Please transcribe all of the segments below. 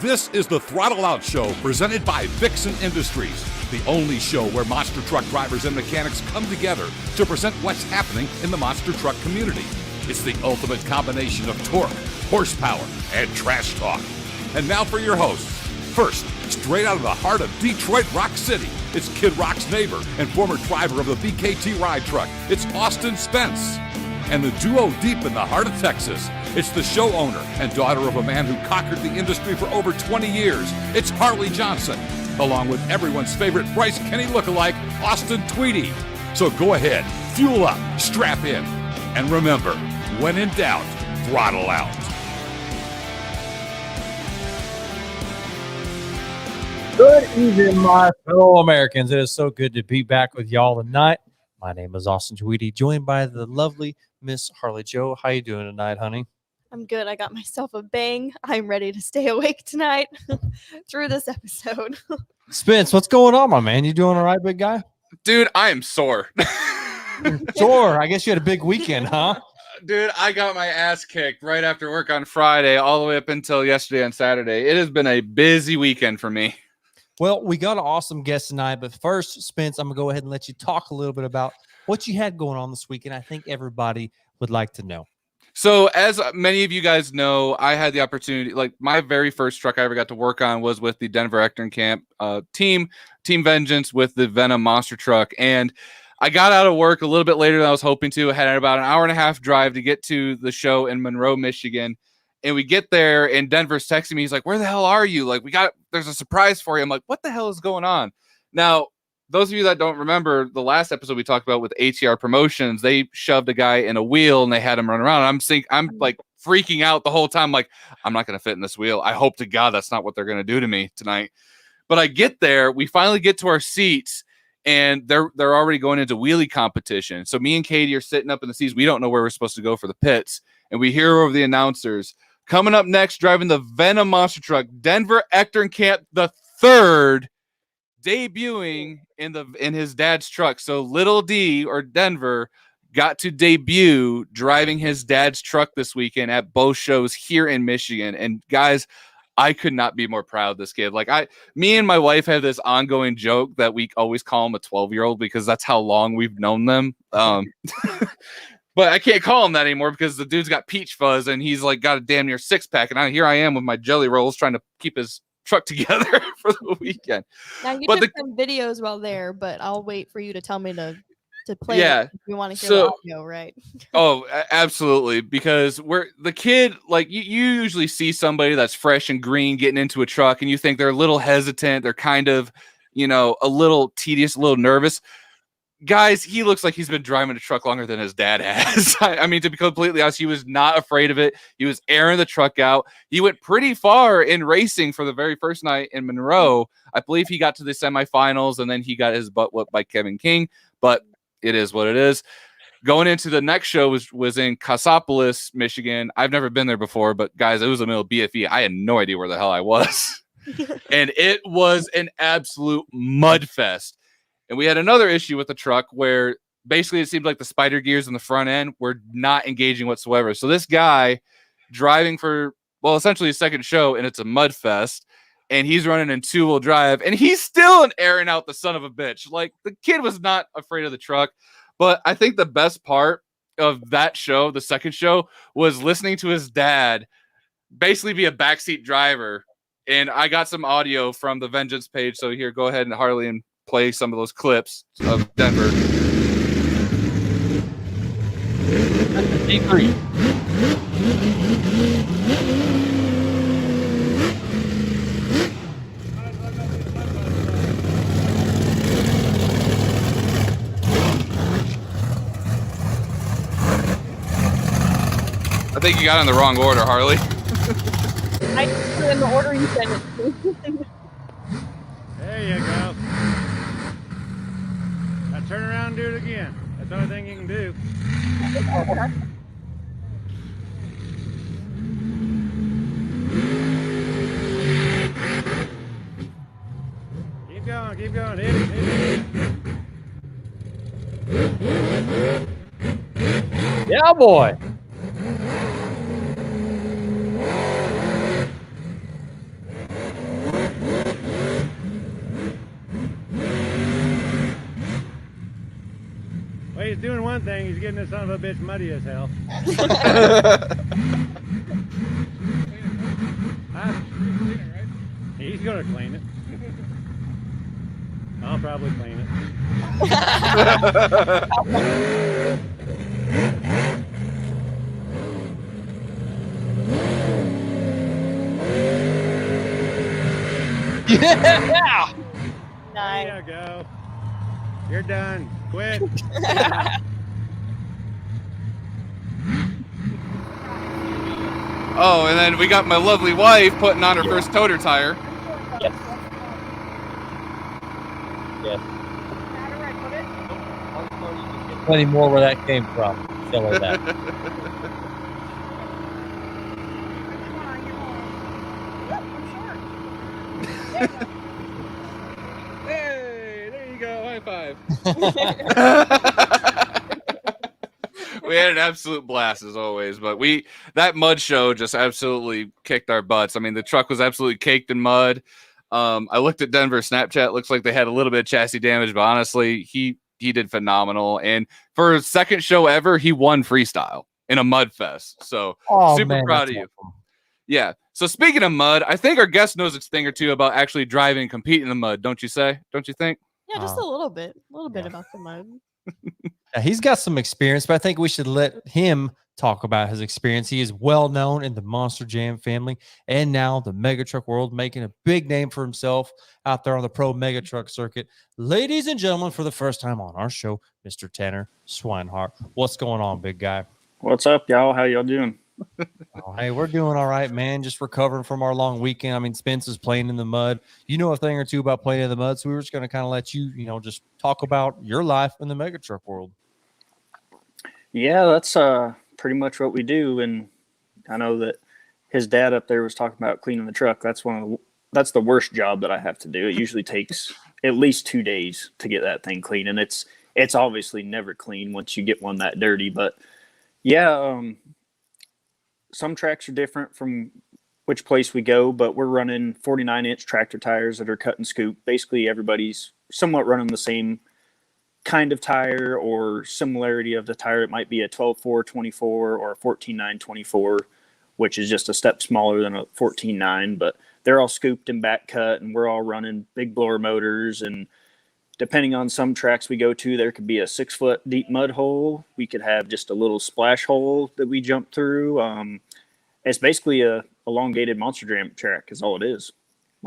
This is the Throttle Out Show presented by Vixen Industries, the only show where monster truck drivers and mechanics come together to present what's happening in the monster truck community. It's the ultimate combination of torque, horsepower, and trash talk. And now for your hosts. First, straight out of the heart of Detroit Rock City, it's Kid Rock's neighbor and former driver of the VKT ride truck. It's Austin Spence. And the duo deep in the heart of Texas, it's the show owner and daughter of a man who conquered the industry for over 20 years. It's Harley Johnson, along with everyone's favorite Bryce Kenny lookalike, Austin Tweedy. So go ahead, fuel up, strap in, and remember, when in doubt, throttle out. Good evening, my fellow Americans. It is so good to be back with y'all tonight. My name is Austin Tweedy, joined by the lovely Miss Harley Jo. How you doing tonight, honey? I'm good. I got myself a bang. I'm ready to stay awake tonight through this episode. Spence, what's going on, my man? You doing all right, big guy? Dude, I am sore. Sore. I guess you had a big weekend, huh? Dude, I got my ass kicked right after work on Friday all the way up until yesterday on Saturday. It has been a busy weekend for me. Well, we got an awesome guest tonight, but first, Spence, I'm going to go ahead and let you talk a little bit about what you had going on this weekend. I think everybody would like to know. So as many of you guys know, I had the opportunity, like my very first truck I ever got to work on was with the Denver Ector Camp team Vengeance with the Venom Monster Truck. And I got out of work a little bit later than I was hoping to. I had about an hour and a half drive to get to the show in Monroe, Michigan. And we get there and Denver's texting me. He's like, where the hell are you? Like, there's a surprise for you. I'm like, what the hell is going on? Now, those of you that don't remember the last episode we talked about with ATR Promotions, they shoved a guy in a wheel and they had him run around. I'm like freaking out the whole time. Like, I'm not going to fit in this wheel. I hope to God that's not what they're going to do to me tonight. But I get there, we finally get to our seats and they're already going into wheelie competition. So me and Katie are sitting up in the seats. We don't know where we're supposed to go for the pits. And we hear over the announcers, coming up next, driving the Venom Monster Truck, Denver Ector Camp the third, debuting in his dad's truck. So little D or Denver got to debut driving his dad's truck this weekend at both shows here in Michigan. And guys, I could not be more proud of this kid. Like me and my wife have this ongoing joke that we always call him a 12-year-old because that's how long we've known them. But I can't call him that anymore because the dude's got peach fuzz and he's like got a damn near six-pack. And here I am with my jelly rolls trying to keep his truck together for the weekend. Now you took some videos while there, but I'll wait for you to tell me to play it if you want to hear the audio, right? Oh, absolutely. Because the kid, like you usually see somebody that's fresh and green getting into a truck and you think they're a little hesitant. They're kind of, a little tedious, a little nervous. Guys, he looks like he's been driving a truck longer than his dad has. I mean, to be completely honest, he was not afraid of it. He was airing the truck out. He went pretty far in racing for the very first night in Monroe. I believe he got to the semifinals, and then he got his butt whooped by Kevin King. But it is what it is. Going into the next show was in Cassopolis, Michigan. I've never been there before, but guys, it was the middle of BFE. I had no idea where the hell I was. And it was an absolute mud fest. And we had another issue with the truck where basically it seemed like the spider gears in the front end were not engaging whatsoever. So this guy driving for, essentially a second show, and it's a mud fest, and he's running in two-wheel drive, and he's still airing out the son of a bitch. Like, the kid was not afraid of the truck. But I think the best part of that show, the second show, was listening to his dad basically be a backseat driver. And I got some audio from the Vengeance page. So here, go ahead and Harley and play some of those clips of Denver. D3. I think you got in the wrong order, Harley. I put in the order you sent it to. There you go. Now turn around and do it again. That's the only thing you can do. Keep going, keep going. Hit it, hit it. Yeah, boy. Well, he's doing one thing. He's getting this son of a bitch muddy as hell. He's gonna clean it. I'll probably clean it. Yeah. Nice. There you go. You're done. Quit. Oh, and then we got my lovely wife putting on her first toter tire. Yes. Yes. Plenty more where that came from. Tell her that. Hey, there you go. High five. We had an absolute blast as always, but that mud show just absolutely kicked our butts. I mean, the truck was absolutely caked in mud. I looked at Denver Snapchat. Looks like they had a little bit of chassis damage, but honestly, he did phenomenal. And for his second show ever, he won freestyle in a mud fest. So super proud of you. Awesome. Yeah. So speaking of mud, I think our guest knows a thing or two about actually driving and competing in the mud. Don't you say? Don't you think? Yeah, just a little bit about the mud. Yeah, he's got some experience, but I think we should let him talk about his experience. He is well known in the Monster Jam family and now the Mega Truck world, making a big name for himself out there on the pro Mega Truck circuit. Ladies and gentlemen, for the first time on our show, Mr. Tanner Swinehart. What's going on, big guy? What's up, y'all? How y'all doing? Oh, hey, we're doing all right, man. Just recovering from our long weekend. I mean, Spence is playing in the mud. You know a thing or two about playing in the mud, so we were just going to kind of let you, just talk about your life in the Mega Truck world. Yeah, that's pretty much what we do. And I know that his dad up there was talking about cleaning the truck. That's the worst job that I have to do. It usually takes at least 2 days to get that thing clean, and it's obviously never clean once you get one that dirty. But yeah, some tracks are different from which place we go, but we're running 49-inch tractor tires that are cut and scoop. Basically, everybody's somewhat running the same kind of tire or similarity of the tire. It might be a 12.4-24 or a 14.9-24, which is just a step smaller than a 14.9, but they're all scooped and back cut, and we're all running big blower motors. And depending on some tracks we go to, there could be a 6-foot deep mud hole. We could have just a little splash hole that we jump through. It's basically a elongated Monster Jam track is all it is.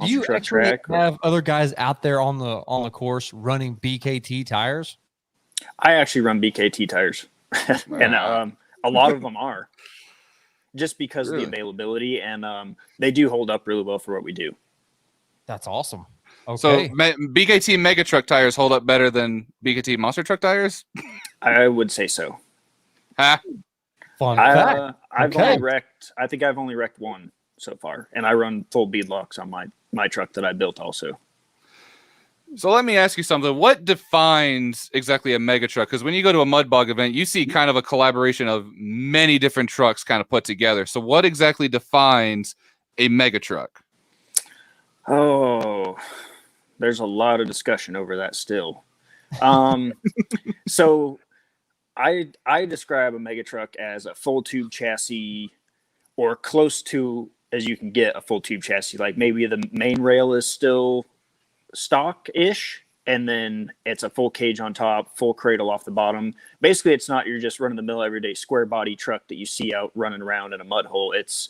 Do you actually have other guys out there on the course running BKT tires? I actually run BKT tires, and a lot of them are, just because of the availability, and they do hold up really well for what we do. That's awesome. Okay. So BKT Mega Truck tires hold up better than BKT Monster Truck tires? I would say so. Huh? Fun fact. I've only wrecked one so far, and I run full beadlocks on my truck that I built also. So let me ask you something. What defines exactly a mega truck? Because when you go to a mud bog event, you see kind of a collaboration of many different trucks kind of put together. So what exactly defines a mega truck? Oh, there's a lot of discussion over that still. So I describe a mega truck as a full tube chassis, or close to as you can get a full tube chassis. Like maybe the main rail is still stock-ish, and then it's a full cage on top, full cradle off the bottom. Basically, it's not your just run-of-the-mill everyday square body truck that you see out running around in a mud hole. It's,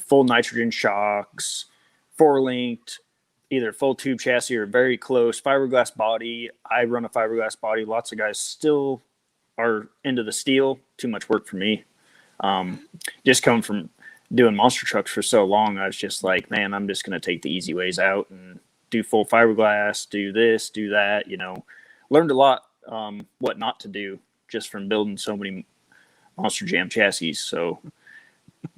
full nitrogen shocks, 4-linked, either full tube chassis or very close, fiberglass body. I run a fiberglass body. Lots of guys still are into the steel. Too much work for me. Just coming from doing monster trucks for so long, I was just like, man, I'm just going to take the easy ways out and do full fiberglass, do this, do that. Learned a lot what not to do just from building so many Monster Jam chassis. So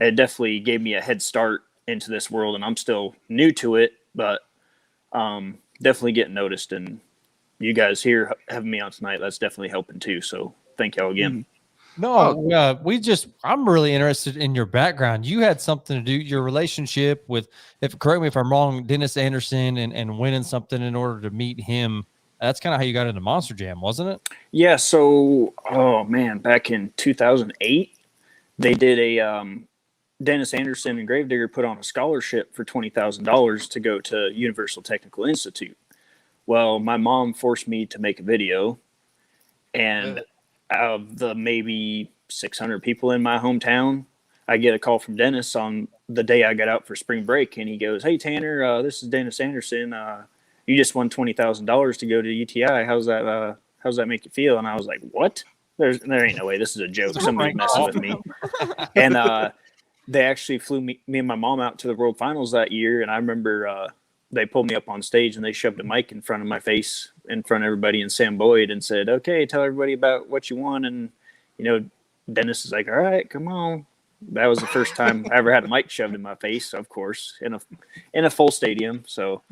it definitely gave me a head start into this world, and I'm still new to it, but definitely getting noticed. And you guys here having me on tonight, that's definitely helping too. So thank y'all again. No, I'm really interested in your background. You had something to do, your relationship with, correct me if I'm wrong, Dennis Anderson and winning something in order to meet him That's kind of how you got into Monster Jam, wasn't it? Yeah. So, oh man, back in 2008, they did a Dennis Anderson and Gravedigger put on a scholarship for $20,000 to go to Universal Technical Institute. Well, my mom forced me to make a video, and out of the maybe 600 people in my hometown, I get a call from Dennis on the day I got out for spring break, and he goes, "Hey Tanner, this is Dennis Anderson. You just won $20,000 to go to UTI. How's that make you feel?" And I was like, "What? There ain't no way. This is a joke. Somebody's messing with me." And they actually flew me and my mom out to the World Finals that year, and I remember they pulled me up on stage and they shoved a mic in front of my face in front of everybody in Sam Boyd and said, "Okay, tell everybody about what you won." And Dennis is like, "All right, come on." That was the first time I ever had a mic shoved in my face, of course, in a full stadium. So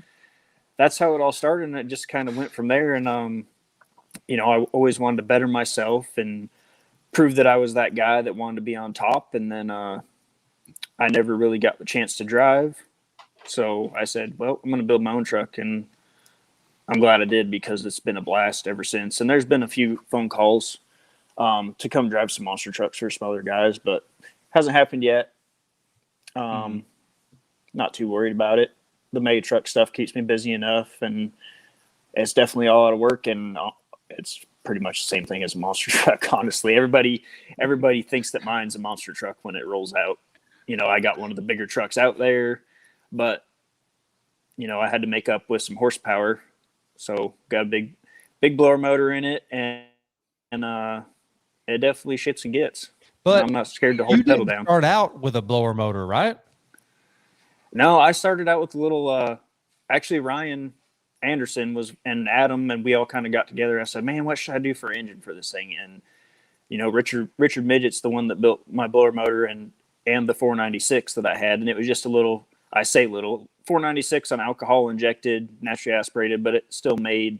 that's how it all started, and it just kind of went from there. And I always wanted to better myself and prove that I was that guy that wanted to be on top. And then I never really got the chance to drive. So I said, well, I'm going to build my own truck, and I'm glad I did because it's been a blast ever since. And there's been a few phone calls to come drive some monster trucks for some other guys, but hasn't happened yet. Not too worried about it. The mega truck stuff keeps me busy enough, and it's definitely all out of work, and it's pretty much the same thing as a monster truck. Honestly, everybody thinks that mine's a monster truck when it rolls out. I got one of the bigger trucks out there, but I had to make up with some horsepower. So got a big blower motor in it, and it definitely shits and gets. But I'm not scared to hold the pedal down. Start out with a blower motor, right? No, I started out with a little. Actually, Ryan Anderson and Adam, and we all kind of got together. I said, "Man, what should I do for engine for this thing?" And Richard Midget's the one that built my blower motor and the 496 that I had, and it was just a little. I say little 496 on alcohol injected, naturally aspirated, but it still made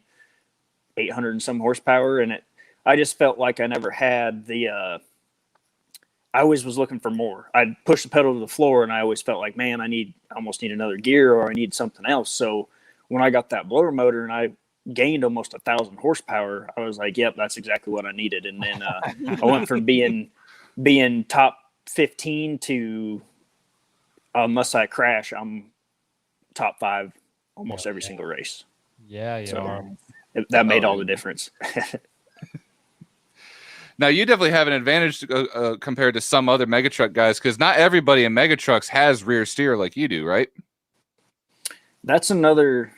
800 and some horsepower, and I just felt like I never had the. I always was looking for more. I'd push the pedal to the floor, and I always felt like, man, I almost need another gear, or I need something else. So when I got that blower motor and I gained almost 1,000 horsepower, I was like, yep, that's exactly what I needed. And then I went from being top 15 to unless I crash, I'm top 5 almost every single race. Yeah, so that made all the difference. Now, you definitely have an advantage compared to some other mega truck guys, because not everybody in mega trucks has rear steer like you do, right? That's another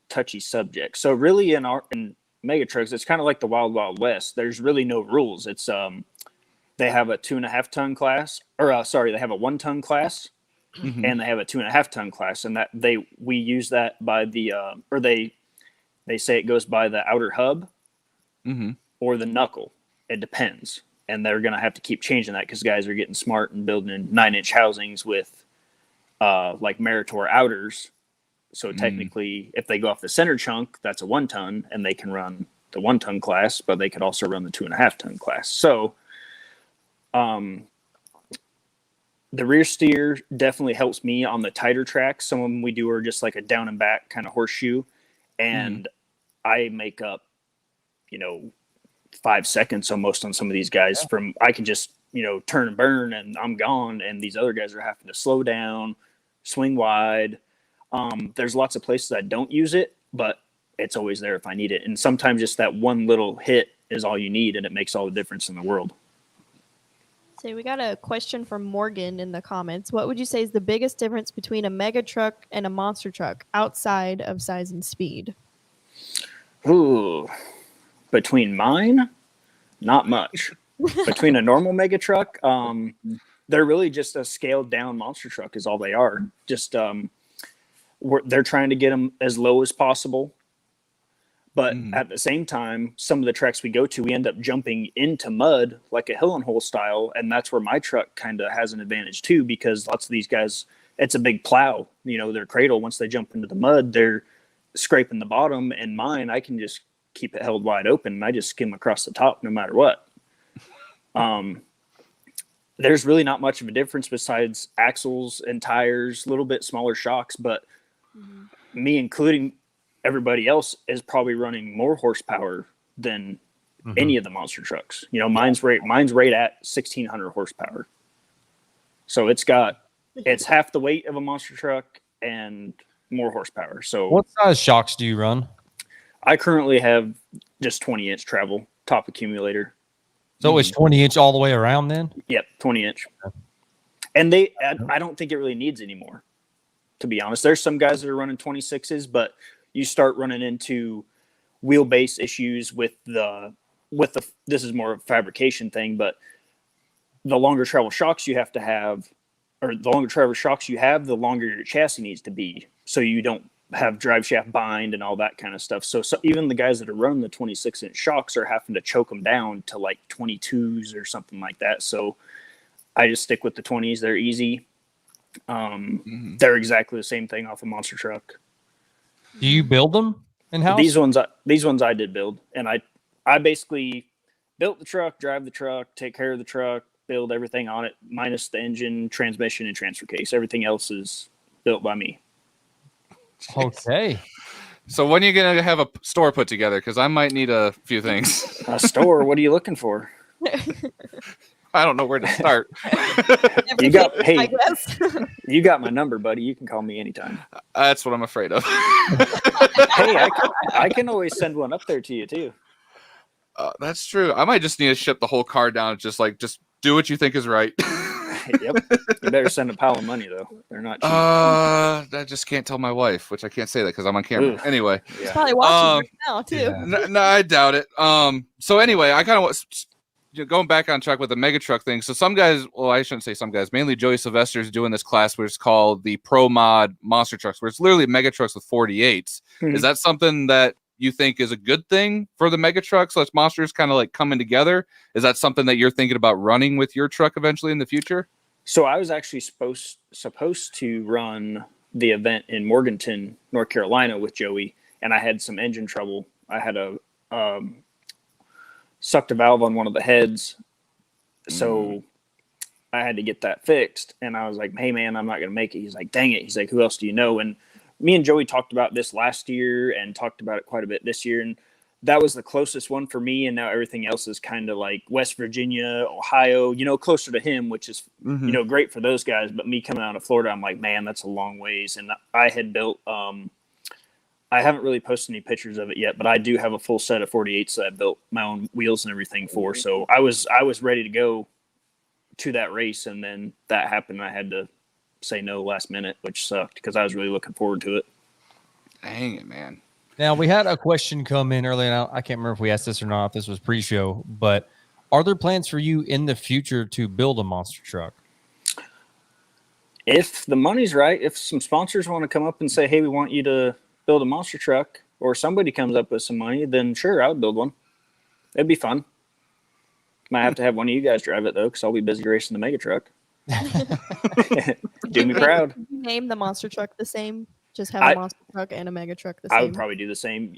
touchy subject. So really in mega trucks, it's kind of like the Wild Wild West. There's really no rules. It's they have a 2.5 ton class, or they have a 1 ton class, and they have a 2.5 ton class, and that we use that by the or they say it goes by the outer hub or the knuckle. It depends, and they're going to have to keep changing that because guys are getting smart and building in 9-inch housings with like Meritor outers. So technically, if they go off the center chunk, that's a 1 ton, and they can run the 1 ton class, but they could also run the 2.5 ton class. So the rear steer definitely helps me on the tighter tracks. Some of them we do are just like a down and back kind of horseshoe, and I make up, 5 seconds almost on some of these guys. From I can just turn and burn and I'm gone, and these other guys are having to slow down, swing wide. There's lots of places I don't use it, but it's always there if I need it. And sometimes just that one little hit is all you need, and it makes all the difference in the world. So we got a question from Morgan in the comments. What would you say is the biggest difference between a mega truck and a monster truck outside of size and speed? Ooh, between mine, not much. Between a normal mega truck, they're really just a scaled down monster truck is all they are. Just they're trying to get them as low as possible. But at the same time, some of the tracks we go to, we end up jumping into mud like a hill and hole style. And that's where my truck kind of has an advantage too, because lots of these guys, it's a big plow, their cradle. Once they jump into the mud, they're scraping the bottom, and mine, I can just keep it held wide open and I just skim across the top no matter what. There's really not much of a difference besides axles and tires, a little bit smaller shocks, but me including everybody else is probably running more horsepower than any of the monster trucks. You know, mine's right at 1,600 horsepower. So it's half the weight of a monster truck and more horsepower. So What size shocks do you run? I currently have just 20-inch travel top accumulator. So it's 20-inch all the way around then? Yep, 20-inch. And I don't think it really needs anymore, to be honest. There's some guys that are running 26s, but you start running into wheelbase issues with the this is more of a fabrication thing, but the longer travel shocks you have to have, or the longer travel shocks you have, the longer your chassis needs to be, so you don't have drive shaft bind and all that kind of stuff. So even the guys that are running the 26-inch shocks are having to choke them down to like 22s or something like that. So I just stick with the 20s. They're easy. They're exactly the same thing off a monster truck. Do you build them in-house? These ones I did build, and I basically built the truck, drive the truck, take care of the truck, build everything on it, minus the engine, transmission, and transfer case. Everything else is built by me. Okay. So when are you going to have a store put together? Because I might need a few things. A store? What are you looking for? I don't know where to start. You got I guess. you got my number, buddy. You can call me anytime. That's what I'm afraid of. Hey, I can always send one up there to you too. That's true. I might just need to ship the whole car down. Just do what you think is right. Yep. You better send a pile of money though. They're not cheap. I just can't tell my wife, which I can't say that because I'm on camera. Ooh. Anyway, She's probably watching right now too. no, I doubt it. So anyway, I kind of going back on track with the mega truck thing. So some guys, well, I shouldn't say some guys, mainly Joey Sylvester is doing this class where it's called the Pro Mod Monster Trucks, where it's literally mega trucks with 48s. Is that something that you think is a good thing for the mega trucks? Let's monsters kind of like coming together. Is that something that you're thinking about running with your truck eventually in the future? So I was actually supposed to run the event in Morganton, North Carolina with Joey, and I had some engine trouble. I had a sucked a valve on one of the heads, so I had to get that fixed. And I was like, hey man, I'm not going to make it. He's like, dang it. He's like, who else do you know? And me and Joey talked about this last year and talked about it quite a bit this year. And that was the closest one for me. And now everything else is kind of like West Virginia, Ohio, closer to him, which is, great for those guys. But me coming out of Florida, I'm like, man, that's a long ways. And I had built, I haven't really posted any pictures of it yet, but I do have a full set of 48s that I built my own wheels and everything for. So I was ready to go to that race. And then that happened. I had to say no last minute, which sucked because I was really looking forward to it. Dang it, man. Now, we had a question come in earlier. Now, I can't remember if we asked this or not, if this was pre-show, but are there plans for you in the future to build a monster truck? If the money's right, if some sponsors want to come up and say, hey, we want you to build a monster truck, or somebody comes up with some money, then sure, I would build one. It'd be fun. Might have to have one of you guys drive it, though, because I'll be busy racing the mega truck. Do me proud. Name the monster truck the same. Just have a monster truck and a mega truck the same. I would probably do the same.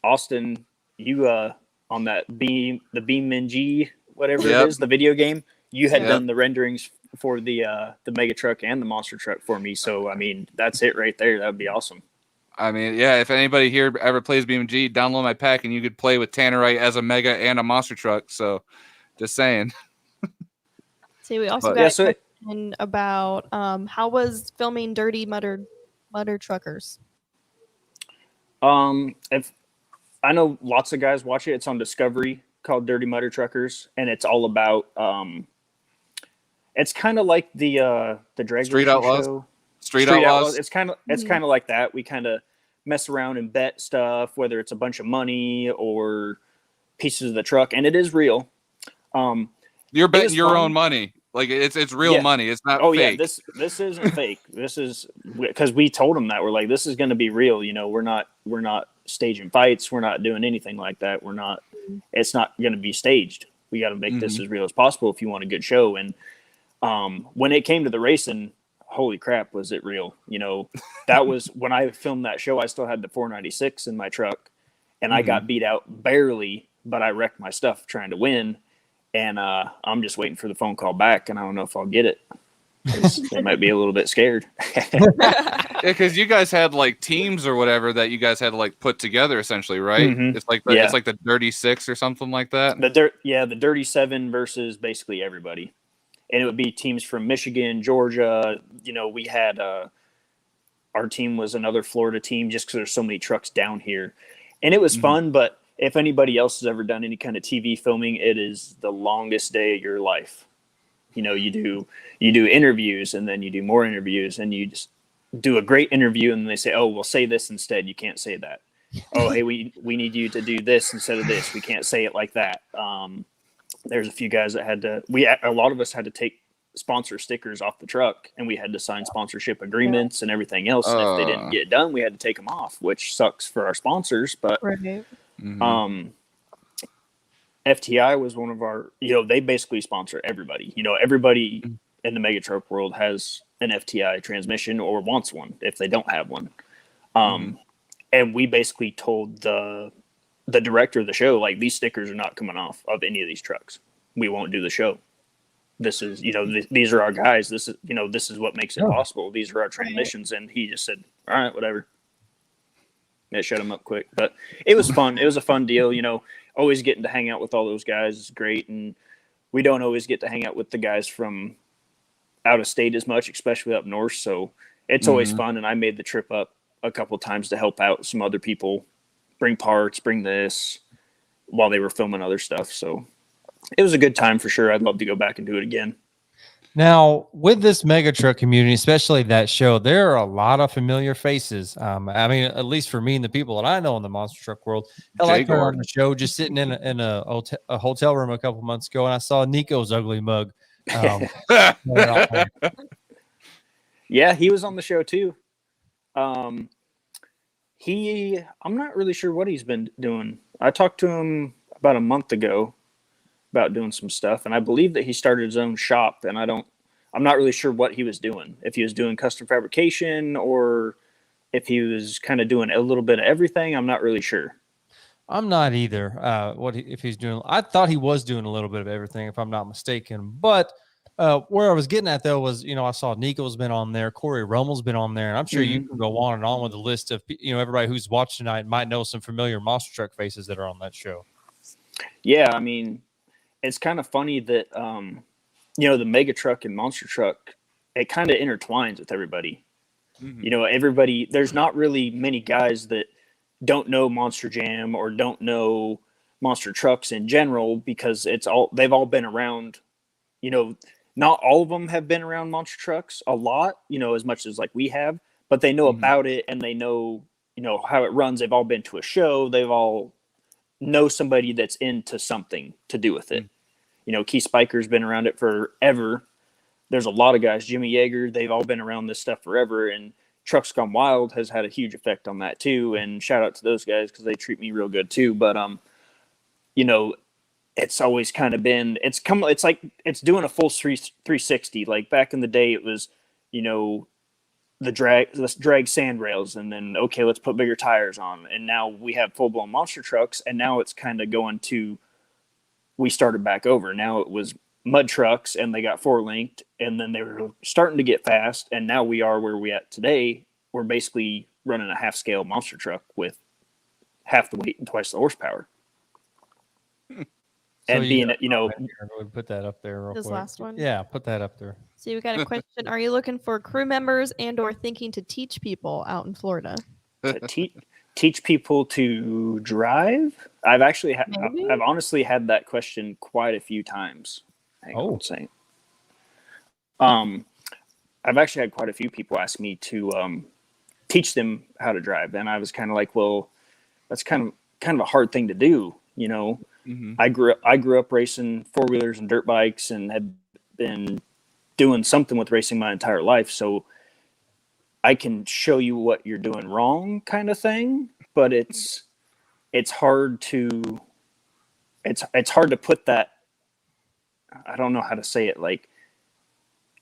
Austin, you on that the BeamNG, whatever it is, the video game, you had done the renderings for the mega truck and the monster truck for me. So I mean, that's it right there. That would be awesome. I mean, yeah, if anybody here ever plays BeamNG, download my pack and you could play with Tannerite as a mega and a monster truck. So just saying. See, we also got a question about how was filming Dirty Mutter Truckers? If I know lots of guys watch it. It's on Discovery called Dirty Mutter Truckers, and it's all about it's kind of like the drag Street Outlaws show. Street Outlaws. It's kind of like that. We kind of mess around and bet stuff, whether it's a bunch of money or pieces of the truck, and it is real. You're betting your own money. Like it's real money. It's not fake. Yeah, this isn't fake. This is because we told them that we're like, this is going to be real. We're not staging fights. We're not doing anything like that. It's not going to be staged. We got to make this as real as possible if you want a good show. And when it came to the racing, holy crap, was it real? That was when I filmed that show. I still had the 496 in my truck, and I got beat out barely, but I wrecked my stuff trying to win. And I'm just waiting for the phone call back, and I don't know if I'll get it. They might be a little bit scared. Because you guys had like teams or whatever that you guys had to like put together essentially, right? Mhm. It's like Yeah. it's like the Dirty Six or something like that. The Dirty Seven versus basically everybody, and it would be teams from Michigan, Georgia. We had our team was another Florida team just because there's so many trucks down here, and it was fun. But if anybody else has ever done any kind of TV filming, it is the longest day of your life. You do interviews, and then you do more interviews, and you just do a great interview, and they say, "Oh, we'll say this instead. You can't say that." Oh, hey, we need you to do this instead of this. We can't say it like that. There's a few guys that had to. A lot of us had to take sponsor stickers off the truck, and we had to sign sponsorship agreements and everything else. And if they didn't get done, we had to take them off, which sucks for our sponsors. But Right. FTI was one of our, they basically sponsor everybody. Everybody in the mega truck world has an FTI transmission or wants one if they don't have one. And we basically told the director of the show, like, these stickers are not coming off of any of these trucks. We won't do the show. This is, these are our guys. This is what makes it possible. These are our transmissions. And he just said, all right, whatever. It shut him up quick, but it was fun. It was a fun deal. Always getting to hang out with all those guys is great. And we don't always get to hang out with the guys from out of state as much, especially up north. So it's always fun. And I made the trip up a couple of times to help out some other people, bring parts, bring this while they were filming other stuff. So it was a good time for sure. I'd love to go back and do it again. Now, with this mega truck community, especially that show, there are a lot of familiar faces. I mean, at least for me and the people that I know in the monster truck world. Hell, I turned on the show just sitting in a hotel room a couple months ago, and I saw Nico's ugly mug. Yeah, he was on the show too. I'm not really sure what he's been doing. I talked to him about a month ago about doing some stuff, and I believe that he started his own shop, and I'm not really sure what he was doing, if he was doing custom fabrication or if he was kind of doing a little bit of everything. I'm not really sure. I'm not either. If he's doing, I thought he was doing a little bit of everything, if I'm not mistaken. But where I was getting at though was, I saw Nico's been on there, Corey Rommel's been on there, and I'm sure you can go on and on with a list of, everybody who's watched tonight might know some familiar monster truck faces that are on that show. Yeah, I mean, it's kind of funny that the mega truck and monster truck, it kind of intertwines with everybody. Everybody, there's not really many guys that don't know Monster Jam or don't know monster trucks in general, because they've all been around. Not all of them have been around monster trucks a lot, as much as like we have, but they know about it, and they know how it runs. They've all been to a show. They've all know somebody that's into something to do with it. Keith Spiker's been around it forever. There's a lot of guys, Jimmy Yeager, they've all been around this stuff forever, and Trucks Gone Wild has had a huge effect on that too. And shout out to those guys, because they treat me real good too. But it's always kind of been, it's like it's doing a full 360. Like back in the day, it was, let's drag sand rails, and then, okay, let's put bigger tires on. And now we have full blown monster trucks, and now it's kind of going to, we started back over. Now it was mud trucks, and they got 4-linked, and then they were starting to get fast. And now we are where we at today. We're basically running a half scale monster truck with half the weight and twice the horsepower. And being, put that up there real This quick. last one. Yeah, put that up there. So we got a question. Are you looking for crew members and or thinking to teach people out in Florida? Teach people to drive? I've actually I've honestly had that question quite a few times. Hang on a second. I've actually had quite a few people ask me to teach them how to drive, and I was kind of like, well, that's kind of a hard thing to do, I grew up racing 4-wheelers and dirt bikes, and had been doing something with racing my entire life. So I can show you what you're doing wrong, kind of thing. But it's hard to put that. I don't know how to say it. Like,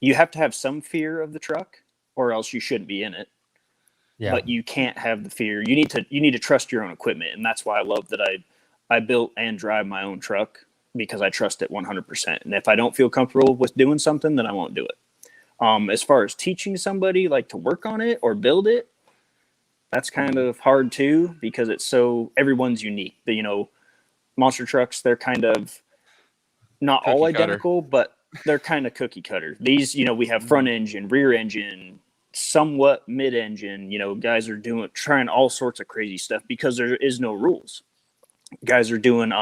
you have to have some fear of the truck, or else you shouldn't be in it. Yeah. But you can't have the fear. You need to trust your own equipment, and that's why I love that I built and drive my own truck, because I trust it 100%. And if I don't feel comfortable with doing something, then I won't do it. As far as teaching somebody like to work on it or build it, that's kind of hard too, because everyone's unique. Monster trucks, they're kind of not all Cookie cutter. identical, but they're kind of cookie cutter. These, we have front engine, rear engine, somewhat mid engine. Guys are trying all sorts of crazy stuff because there is no rules. Guys are doing,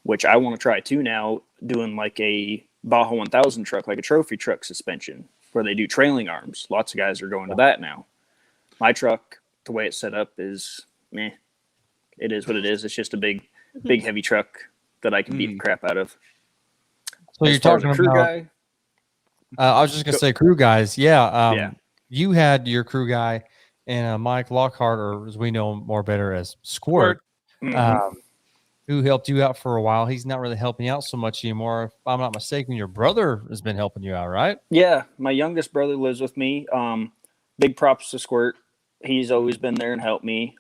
which I want to try too now, doing like a Baja 1000 truck, like a trophy truck suspension where they do trailing arms. Lots of guys are going to that now. My truck, the way it's set up is meh. It is what it is. It's just a big heavy truck that I can beat the crap out of. So you're talking crew about guy. I was just gonna say crew guys. Yeah. Yeah. You had your crew guy and Mike Lockhart, or as we know him more better as Squirt, who helped you out for a while. He's not really helping you out so much anymore. If I'm not mistaken, your brother has been helping you out, right? Yeah, my youngest brother lives with me. Big props to Squirt. He's always been there and helped me.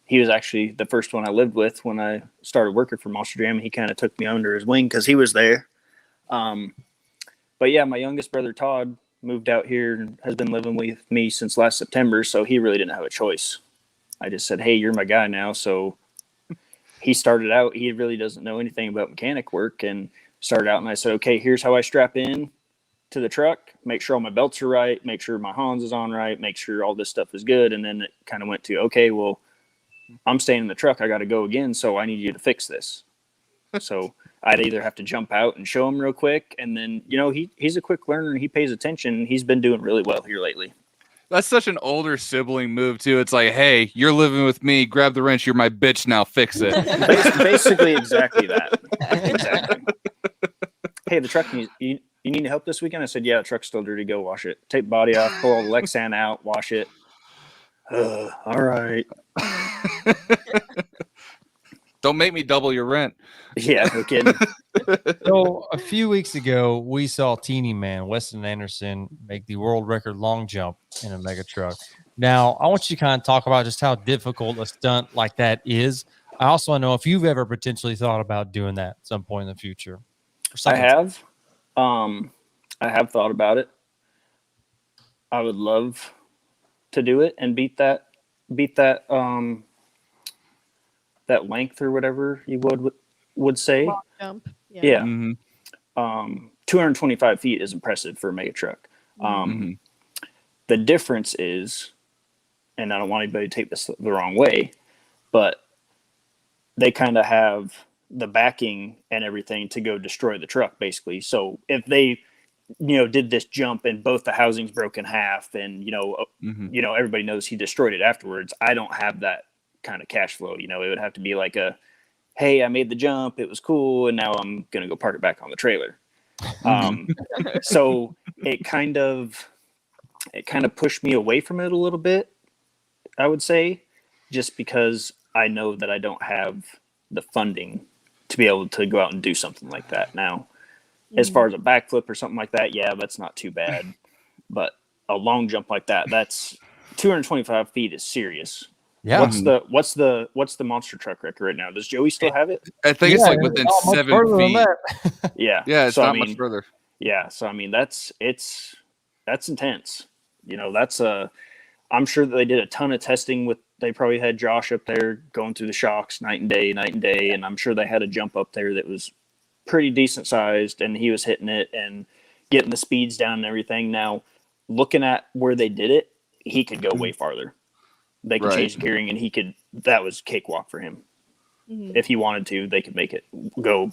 He was actually the first one I lived with when I started working for Monster Jam. He kind of took me under his wing because he was there. But yeah, my youngest brother, Todd, moved out here and has been living with me since last September. So he really didn't have a choice. I just said, hey, you're my guy now. So he started out, he really doesn't know anything about mechanic work, and started out and I said, okay, here's how I strap in to the truck, make sure all my belts are right, make sure my Hans is on right, make sure all this stuff is good. And then it kind of went to, okay, well, I'm staying in the truck. I got to go again. So I need you to fix this. So I'd either have to jump out and show him real quick. And then, he's a quick learner and he pays attention. He's been doing really well here lately. That's such an older sibling move too. It's like, hey, you're living with me. Grab the wrench. You're my bitch now. Fix it. Basically exactly that. Exactly. Hey, the truck, you need help this weekend? I said, yeah, the truck's still dirty. Go wash it. Take the body off, pull all the Lexan out, wash it. All right. Don't make me double your rent. Yeah, no kidding. So a few weeks ago, we saw Teeny Man, Weston Anderson, make the world record long jump in a mega truck. Now, I want you to kind of talk about just how difficult a stunt like that is. I also want to know if you've ever potentially thought about doing that at some point in the future. I have. I have thought about it. I would love to do it and beat that that length or whatever you would say. Long jump. Yeah. Mm-hmm. 225 feet is impressive for a mega truck. The difference is, and I don't want anybody to take this the wrong way, but they kind of have the backing and everything to go destroy the truck, basically. So if they, did this jump and both the housings broke in half, and everybody knows he destroyed it afterwards, I don't have that kind of cash flow. It would have to be like hey, I made the jump, it was cool, and now I'm gonna go park it back on the trailer. So it kind of pushed me away from it a little bit, I would say, just because I know that I don't have the funding to be able to go out and do something like that. Now, as far as a backflip or something like that, yeah, that's not too bad. But a long jump like that, that's 225 feet is serious. Yeah. What's the monster truck record right now? Does Joey still have it? I think it's like within 7 feet. Yeah. Yeah, it's not much further. Yeah. So that's intense. I'm sure that they did a ton of testing they probably had Josh up there going through the shocks night and day. And I'm sure they had a jump up there that was pretty decent sized, and he was hitting it and getting the speeds down and everything. Now, looking at where they did it, he could go way farther. They could change the gearing, and that was cakewalk for him. If he wanted to, they could make it go.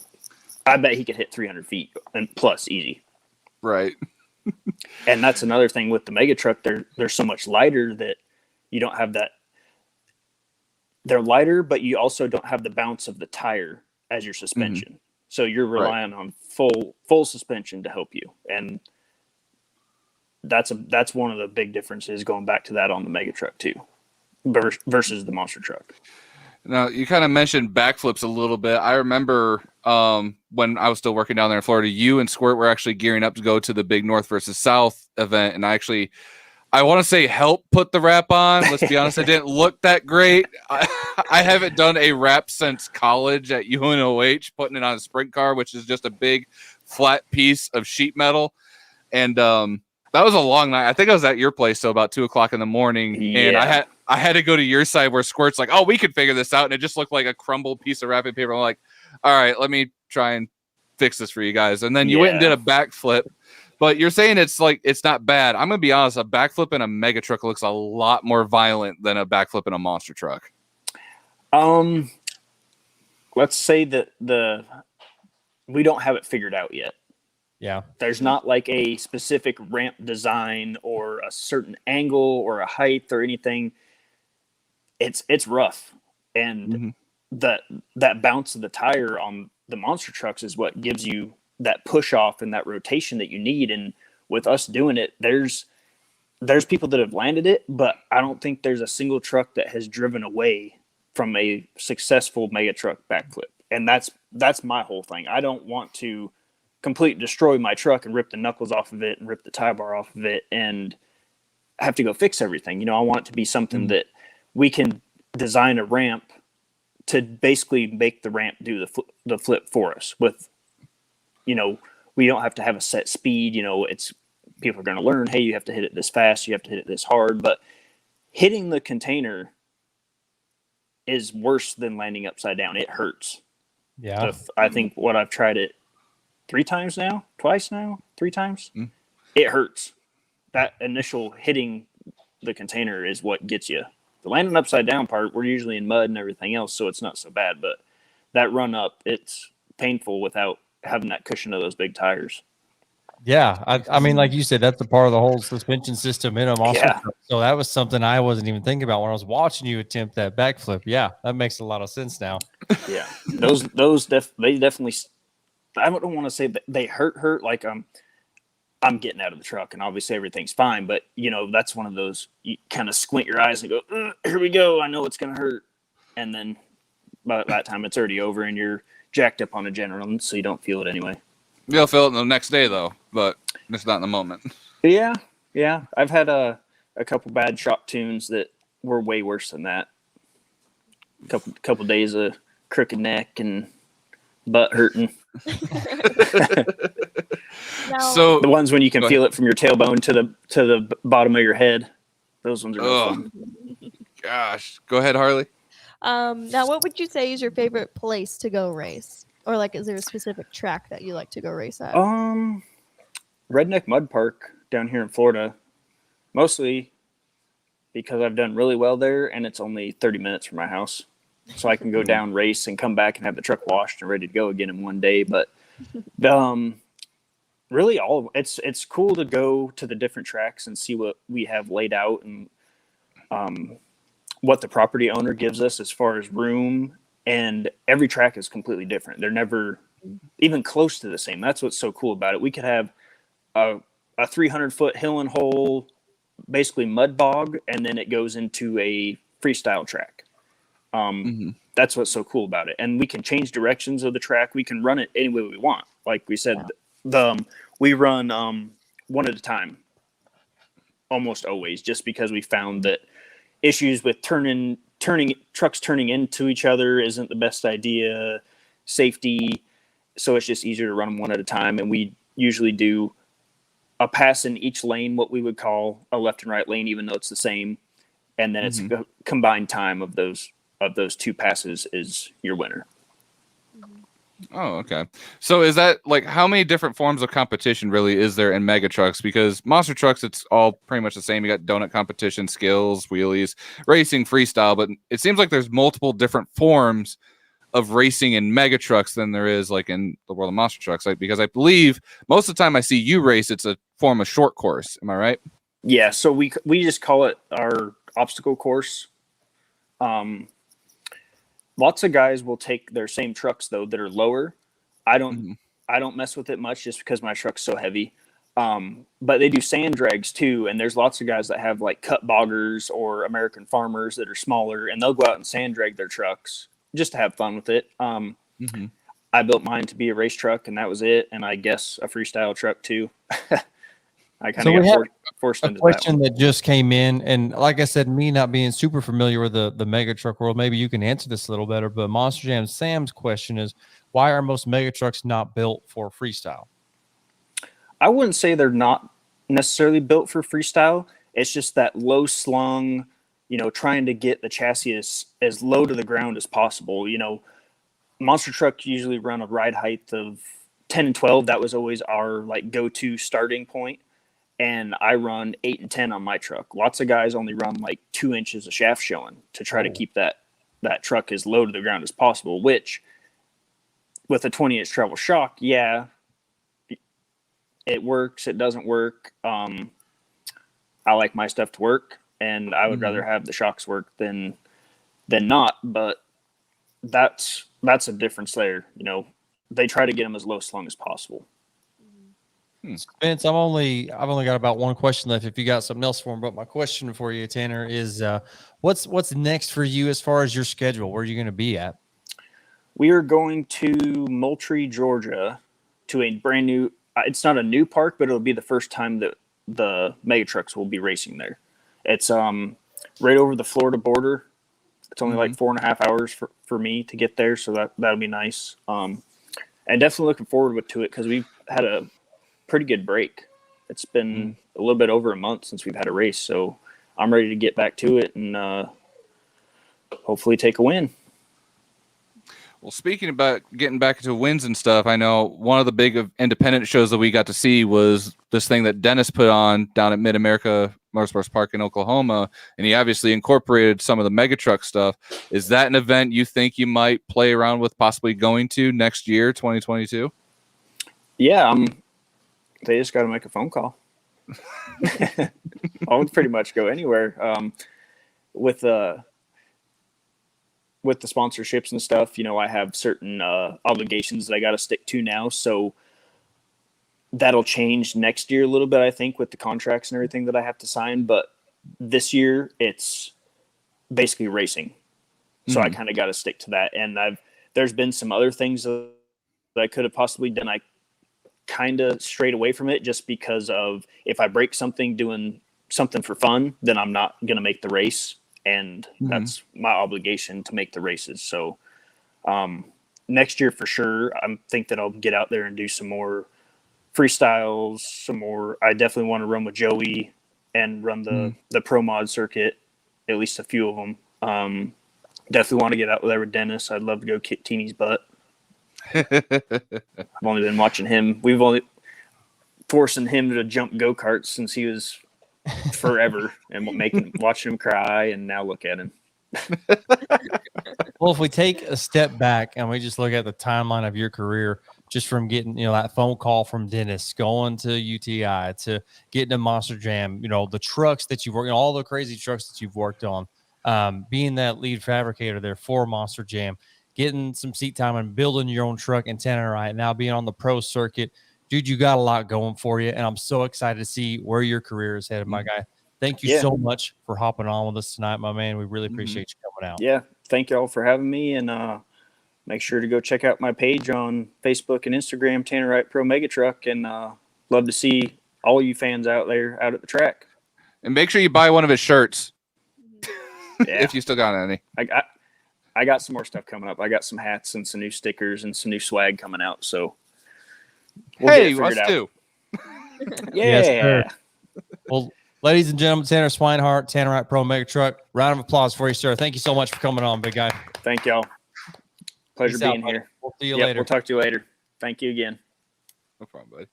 I bet he could hit 300 feet and plus easy. Right. And that's another thing with the mega truck. They're so much lighter that you don't have that. They're lighter, but you also don't have the bounce of the tire as your suspension. So you're relying on full suspension to help you. And that's one of the big differences going back to that on the mega truck too, versus the monster truck. Now, you kind of mentioned backflips a little bit. I remember when I was still working down there in Florida, you and Squirt were actually gearing up to go to the big North versus South event. And I want to say help put the wrap on. Let's be honest, it didn't look that great. I haven't done a wrap since college at UNOH, putting it on a sprint car, which is just a big flat piece of sheet metal. And That was a long night. I think I was at your place till about 2:00 in the morning, and I had to go to your side where Squirt's like, "Oh, we could figure this out," and it just looked like a crumbled piece of wrapping paper. I'm like, "All right, let me try and fix this for you guys." And then you went and did a backflip, but you're saying it's not bad. I'm gonna be honest, a backflip in a mega truck looks a lot more violent than a backflip in a monster truck. Let's say that we don't have it figured out yet. Yeah. There's not like a specific ramp design or a certain angle or a height or anything. It's rough. And that bounce of the tire on the monster trucks is what gives you that push off and that rotation that you need. And with us doing it, there's people that have landed it, but I don't think there's a single truck that has driven away from a successful mega truck backflip. And that's my whole thing. I don't want to completely destroy my truck and rip the knuckles off of it and rip the tie bar off of it and have to go fix everything. You know, I want it to be something that we can design a ramp to basically make the ramp do the flip for us with, you know, we don't have to have a set speed. You know, it's people are going to learn, hey, you have to hit it this fast, you have to hit it this hard, but hitting the container is worse than landing upside down. It hurts. Yeah. I think what I've tried it 3 times now, 3 times. It hurts. That initial hitting the container is what gets you. The landing upside down part, we're usually in mud and everything else, so it's not so bad. But that run up, it's painful without having that cushion of those big tires. Yeah, I mean, like you said, that's a part of the whole suspension system in a monster truck. So that was something I wasn't even thinking about when I was watching you attempt that backflip. Yeah, that makes a lot of sense now. Yeah, they definitely. I don't want to say that they hurt. Like I'm getting out of the truck, and obviously everything's fine. But you know, that's one of those you kind of squint your eyes and go, "Here we go. I know it's gonna hurt," and then by that time it's already over, and you're jacked up on adrenaline, so you don't feel it anyway. You'll feel it the next day though, but it's not in the moment. Yeah. I've had a couple bad shock tunes that were way worse than that. Couple days of crooked neck and butt hurting. So the ones when you can feel it from your tailbone to the bottom of your head, those ones are no fun. Gosh, go ahead, Harley. Now, what would you say is your favorite place to go race? Or like, is there a specific track that you like to go race at? Redneck Mud Park down here in Florida, mostly because I've done really well there, and it's only 30 minutes from my house, so I can go down, race, and come back and have the truck washed and ready to go again in one day. But really, it's cool to go to the different tracks and see what we have laid out and what the property owner gives us as far as room. And every track is completely different. They're never even close to the same. That's what's so cool about it. We could have a 300-foot hill and hole, basically mud bog, and then it goes into a freestyle track. That's what's so cool about it. And we can change directions of the track. We can run it any way we want. Like we said, we run one at a time, almost always, just because we found that issues with trucks turning into each other isn't the best idea. Safety, so it's just easier to run them one at a time. And we usually do a pass in each lane, what we would call a left and right lane, even though it's the same. And then it's a combined time of those 2 passes is your winner. Oh, okay. So is that like how many different forms of competition really is there in mega trucks? Because monster trucks, it's all pretty much the same. You got donut competition, skills, wheelies, racing, freestyle, but it seems like there's multiple different forms of racing in mega trucks than there is like in the world of monster trucks. Like, because I believe most of the time I see you race, it's a form of short course. Am I right? Yeah. So we just call it our obstacle course. Lots of guys will take their same trucks though that are lower. I don't mess with it much just because my truck's so heavy. But they do sand drags too, and there's lots of guys that have like cut boggers or American farmers that are smaller, and they'll go out and sand drag their trucks just to have fun with it. I built mine to be a race truck, and that was it. And I guess a freestyle truck too. I kind of got forced into that. Question that just came in, and like I said, me not being super familiar with the mega truck world, maybe you can answer this a little better. But Monster Jam Sam's question is, why are most mega trucks not built for freestyle? I wouldn't say they're not necessarily built for freestyle. It's just that low slung, trying to get the chassis as low to the ground as possible. Monster truck usually run a ride height of 10 and 12. That was always our like go-to starting point. And I run 8 and 10 on my truck. Lots of guys only run like 2 inches of shaft showing to try to keep that truck as low to the ground as possible, which with a 20-inch travel shock, yeah, it works. It doesn't work. I like my stuff to work, and I would rather have the shocks work than not. But that's a difference there. They try to get them as low slung as possible. Spence, I've only got about one question left. If you got something else for him, but my question for you, Tanner, is what's next for you as far as your schedule? Where are you going to be at? We are going to Moultrie, Georgia, to a brand new. It's not a new park, but it'll be the first time that the mega trucks will be racing there. It's right over the Florida border. It's only like 4.5 hours for me to get there, so that'll be nice. And definitely looking forward to it because we've had a pretty good break. It's been a little bit over a month since we've had a race, so I'm ready to get back to it and hopefully take a win. Well, speaking about getting back to wins and stuff, I know one of the big independent shows that we got to see was this thing that Dennis put on down at Mid-America Motorsports Park in Oklahoma, and he obviously incorporated some of the mega truck stuff. Is that an event you think you might play around with possibly going to next year, 2022? Yeah, they just got to make a phone call. I'll pretty much go anywhere. With the sponsorships and stuff, I have certain obligations that I got to stick to now. So that'll change next year a little bit, I think, with the contracts and everything that I have to sign. But this year it's basically racing. So I kind of got to stick to that. And there's been some other things that I could have possibly done. I kind of strayed away from it just because of if I break something doing something for fun, then I'm not going to make the race. And that's my obligation to make the races. So next year for sure, I think that I'll get out there and do some more freestyles, some more. I definitely want to run with Joey and run the pro mod circuit, at least a few of them. Definitely want to get out there with Dennis. I'd love to go kick Teeny's butt. I've only been watching him. We've only forcing him to jump go-karts since he was forever and watching him cry, and now look at him. Well, if we take a step back and we just look at the timeline of your career, just from getting, that phone call from Dennis, going to UTI, to getting a Monster Jam, the trucks that you've worked on, all the crazy trucks that you've worked on, being that lead fabricator there for Monster Jam, getting some seat time and building your own truck in Tannerite, now being on the pro circuit. Dude, you got a lot going for you, and I'm so excited to see where your career is headed, my guy. Thank you so much for hopping on with us tonight, my man. We really appreciate you coming out. Yeah, thank y'all for having me, and make sure to go check out my page on Facebook and Instagram, Tannerite Pro Mega Truck, and love to see all you fans out there out at the track. And make sure you buy one of his shirts if you still got any. I got some more stuff coming up. I got some hats and some new stickers and some new swag coming out, so we'll us too. Yeah. Yes, well, ladies and gentlemen, Tanner Swinehart, Tannerite Pro Mega Truck. Round of applause for you, sir. Thank you so much for coming on, big guy. Thank y'all. Pleasure being here. We'll see you later. We'll talk to you later. Thank you again. No problem, buddy.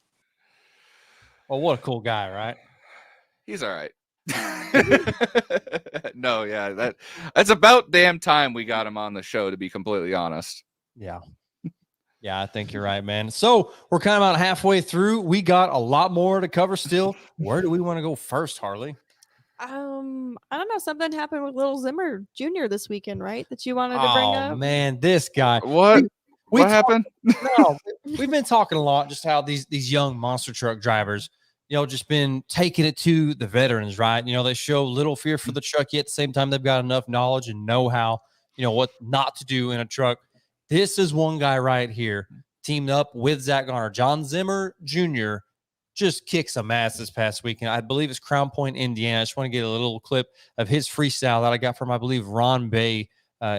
Well, what a cool guy, right? He's all right. No, yeah, that's about damn time we got him on the show, to be completely honest. Yeah. Yeah, I think you're right, man. So we're kind of about halfway through. We got a lot more to cover still. Where do we want to go first, Harley? I don't know. Something happened with little Zimmer Jr. this weekend, right? That you wanted to bring up. Oh man, this guy. What happened? No, we've been talking a lot just how these young monster truck drivers, just been taking it to the veterans, right? They show little fear for the truck, yet at the same time they've got enough knowledge and know-how, what not to do in a truck. This is one guy right here, teamed up with Zach Garner. John Zimmer Jr. just kicked some ass this past weekend. I believe it's Crown Point, Indiana. I just want to get a little clip of his freestyle that I got from, I believe, Ron Bay,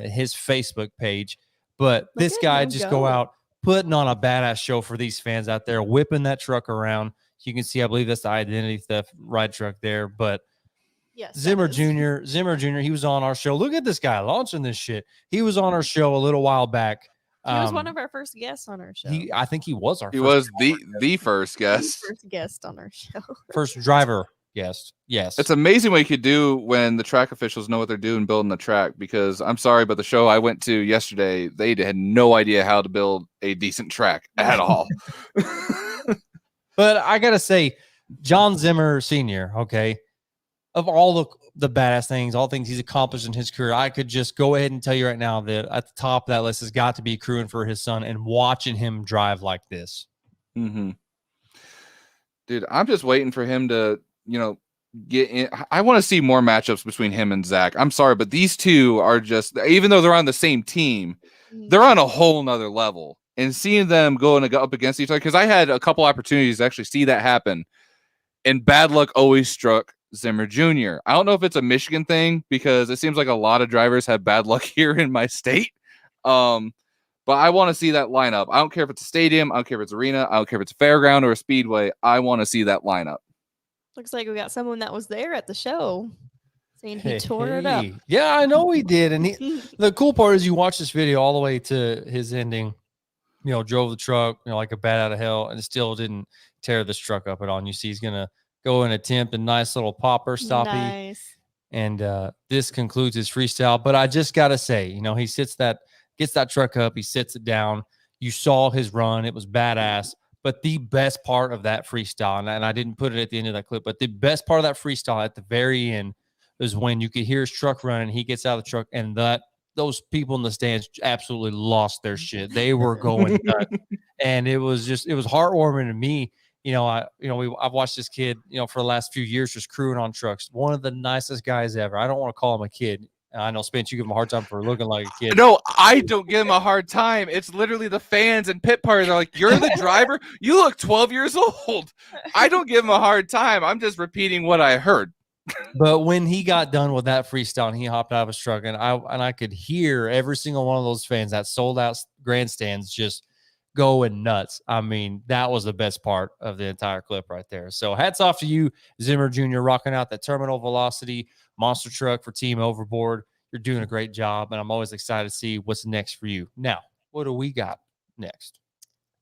his Facebook page. But this guy just go out, putting on a badass show for these fans out there, whipping that truck around, You can see, I believe that's the identity theft ride truck there. But Yes. Zimmer that is. Jr., he was on our show. Look at this guy launching this shit. He was on our show a little while back. He was one of our first guests on our show. I think he was our He first was the first guest. First guest on our show. first driver guest. Yes. It's amazing what you could do when the track officials know what they're doing building the track, because I'm sorry, but the show I went to yesterday, they had no idea how to build a decent track at all. But I got to say, John Zimmer Sr., okay, of all the badass things, all things he's accomplished in his career, I could just go ahead and tell you right now that at the top of that list has got to be crewing for his son and watching him drive like this. Mm-hmm. Dude, I'm just waiting for him to, get in. I want to see more matchups between him and Zach. I'm sorry, but these two are just, even though they're on the same team, they're on a whole nother level. And seeing them going up against each other, because I had a couple opportunities to actually see that happen, and bad luck always struck Zimmer Jr. I don't know if it's a Michigan thing, because it seems like a lot of drivers have bad luck here in my state. But I want to see that lineup. I don't care if it's a stadium. I don't care if it's arena. I don't care if it's a fairground or a speedway. I want to see that lineup. Looks like we got someone that was there at the show saying he tore it up. Yeah, I know he did. And the cool part is you watch this video all the way to his ending, drove the truck, like a bat out of hell, and still didn't tear this truck up at all. And you see he's going to go and attempt a nice little popper stoppie. Nice. And this concludes his freestyle. But I just got to say, he gets that truck up, he sits it down. You saw his run. It was badass. But the best part of that freestyle, and I didn't put it at the end of that clip, but the best part of that freestyle at the very end is when you could hear his truck running. He gets out of the truck, and those people in the stands absolutely lost their shit. They were going nuts. And it was heartwarming to me. I've watched this kid, for the last few years just crewing on trucks. One of the nicest guys ever. I don't want to call him a kid. I know, Spence, you give him a hard time for looking like a kid. No, I don't give him a hard time. It's literally the fans and pit parties are like, "You're the driver? You look 12 years old." I don't give him a hard time. I'm just repeating what I heard. But when he got done with that freestyle and he hopped out of his truck, and I could hear every single one of those fans that sold out grandstands just going nuts. I mean, that was the best part of the entire clip right there. So hats off to you, Zimmer Jr., rocking out that terminal velocity monster truck for Team Overboard. You're doing a great job, and I'm always excited to see what's next for you. Now, what do we got next?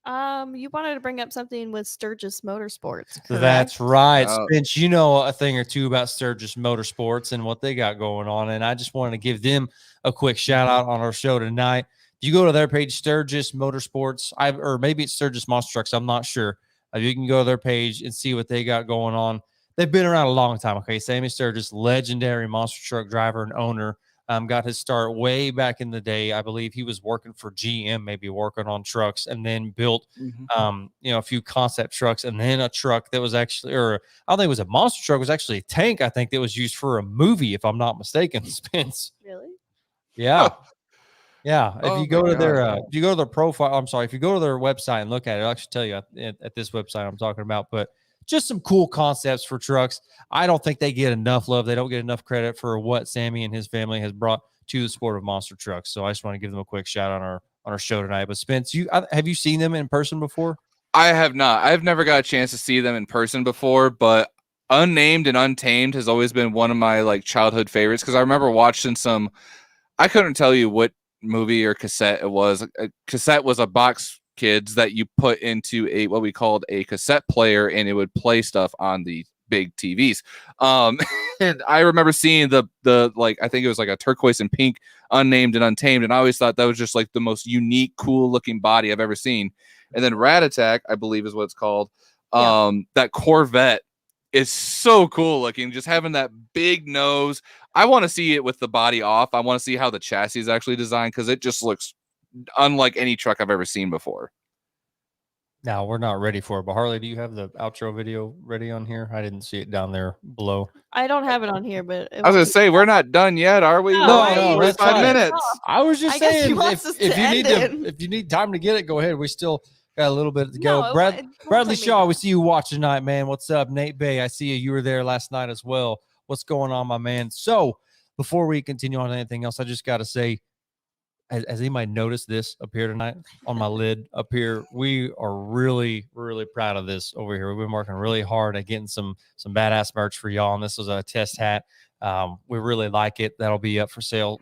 You wanted to bring up something with Sturges Motorsports, correct? That's right. Spence, you know a thing or two about Sturges Motorsports and what they got going on, and I just wanted to give them a quick shout out on our show tonight. You go to their page, Sturges Motorsports, or maybe it's Sturges Monster Trucks. I'm not sure. You can go to their page and see what they got going on. They've been around a long time. Okay, Sammy Sturges, legendary monster truck driver and owner, got his start way back in the day. I believe he was working for GM, maybe working on trucks, and then built, a few concept trucks, and then a truck that was actually, or I don't think it was a monster truck, it was actually a tank. I think that was used for a movie, if I'm not mistaken. Spence. Really? Yeah. Yeah, if you go to their God. if you go to their profile, I'm sorry, if you go to their website and look at it, I'll actually tell you at this website I'm talking about, but just some cool concepts for trucks. I don't think they get enough love. They don't get enough credit for what Sammy and his family has brought to the sport of monster trucks. So I just want to give them a quick shout out on our show tonight. But Spence, have you seen them in person before? I have not. I've never got a chance to see them in person before, but Unnamed and Untamed has always been one of my childhood favorites, because I remember watching some, I couldn't tell you what movie or cassette it was. A cassette was a box, kids, that you put into what we called a cassette player, and it would play stuff on the big TVs. And I remember seeing the I think it was like a turquoise and pink Unnamed and Untamed, and I always thought that was just the most unique, cool looking body I've ever seen. And then Rat Attack, I believe is what it's called. That Corvette is so cool looking, just having that big nose. I want to see it with the body off. I want to see how the chassis is actually designed, because it just looks unlike any truck I've ever seen before. Now, we're not ready for it, but Harley, do you have the outro video ready on here? I didn't see it down there below. I don't have it on here, but I was going to say, we're not done yet, are we? No, We're that's 5 fine. minutes. I was just I guess he saying, wants us if to you end need it. if you need time to get it, go ahead. We still got a little bit to go. No, it Bradley won't take me Shaw, long. we see you watching tonight, man. What's up? Nate Bay, I see you. You were there last night as well. What's going on, my man? So before we continue on anything else, I just got to say, has anybody noticed this up here tonight on my lid up here? We are really, really proud of this over here. We've been working really hard at getting some badass merch for y'all. And this was a test hat. We really like it. That'll be up for sale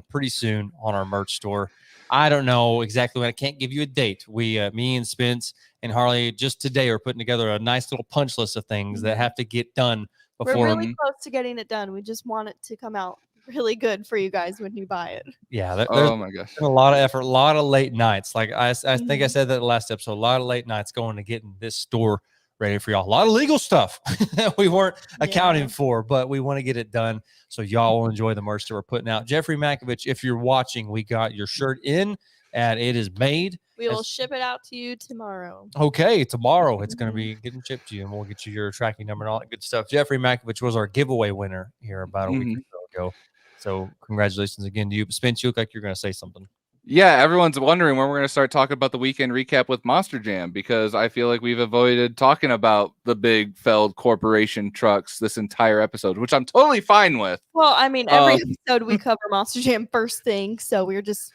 pretty soon on our merch store. I don't know exactly when. I can't give you a date. We, me and Spence and Harley, just today are putting together a nice little punch list of things that have to get done before. We're really close to getting it done. We just want it to come out really good for you guys when you buy it. Yeah, there's Oh my gosh. been a lot of effort, a lot of late nights. Like I think I said that last episode, a lot of late nights going to getting this store ready for y'all. A lot of legal stuff that we weren't accounting for, but we want to get it done so y'all will enjoy the merch that we're putting out. Jeffrey Makovich, if you're watching, we got your shirt in and it is made. We will ship it out to you tomorrow. Okay, tomorrow it's going to be getting shipped to you, and we'll get you your tracking number and all that good stuff. Jeffrey Makovich was our giveaway winner here about a week or so ago. So congratulations again to you. Spence, you look like you're going to say something. Yeah, everyone's wondering when we're going to start talking about the weekend recap with Monster Jam, because I feel like we've avoided talking about the big Feld Corporation trucks this entire episode, which I'm totally fine with. Well, I mean, every episode we cover Monster Jam first thing, so we're just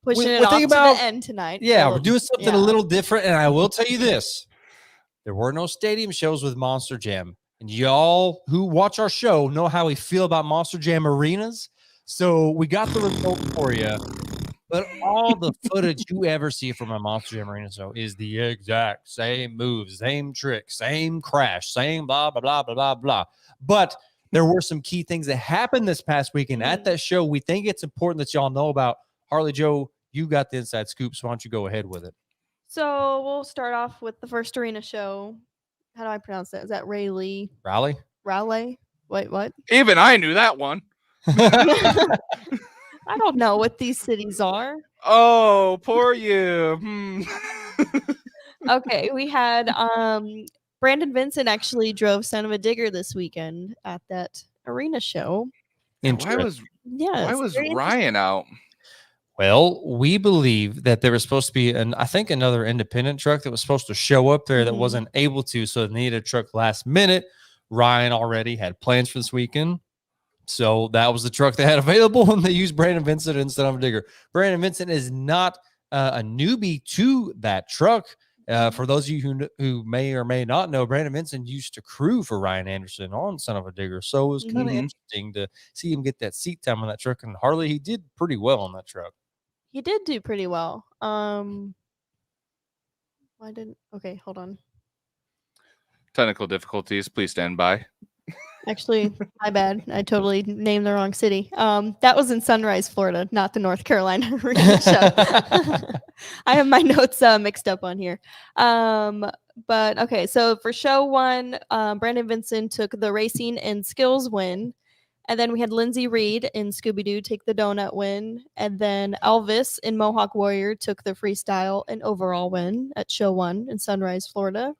pushing it off to the end tonight. Yeah, we're doing something a little different, and I will tell you this. There were no stadium shows with Monster Jam, and y'all who watch our show know how we feel about Monster Jam arenas, so we got the result for you. But all the footage you ever see from a Monster Jam arena show is the exact same moves, same trick, same crash, same blah, blah, blah, blah, blah, blah. But there were some key things that happened this past weekend at that show. We think it's important that y'all know about. Harley Joe, you got the inside scoop, so why don't you go ahead with it? So we'll start off with the first arena show. How do I pronounce that? Is that Raleigh? Raleigh? Raleigh? Wait, what? Even I knew that one. I don't know what these cities are. Oh, poor you. Okay, we had Brandon Vincent actually drove Son of a Digger this weekend at that arena show. Why was Ryan out? Well, we believe that there was supposed to be I think another independent truck that was supposed to show up there that wasn't able to, so they needed a truck last minute. Ryan already had plans for this weekend. So that was the truck they had available, and they used Brandon Vincent instead of a digger. Brandon Vincent is not a newbie to that truck. For those of you who may or may not know, Brandon Vincent used to crew for Ryan Anderson on Son of a Digger. So it was kind of interesting to see him get that seat time on that truck. And Harley, he did pretty well on that truck. He did do pretty well. Okay, hold on. Technical difficulties. Please stand by. Actually, my bad. I totally named the wrong city. That was in Sunrise, Florida, not the North Carolina arena show. I have my notes mixed up on here. But okay, so for show one, Brandon Vincent took the racing and skills win. And then we had Lindsay Reed in Scooby-Doo take the donut win. And then Elvis in Mohawk Warrior took the freestyle and overall win at show one in Sunrise, Florida.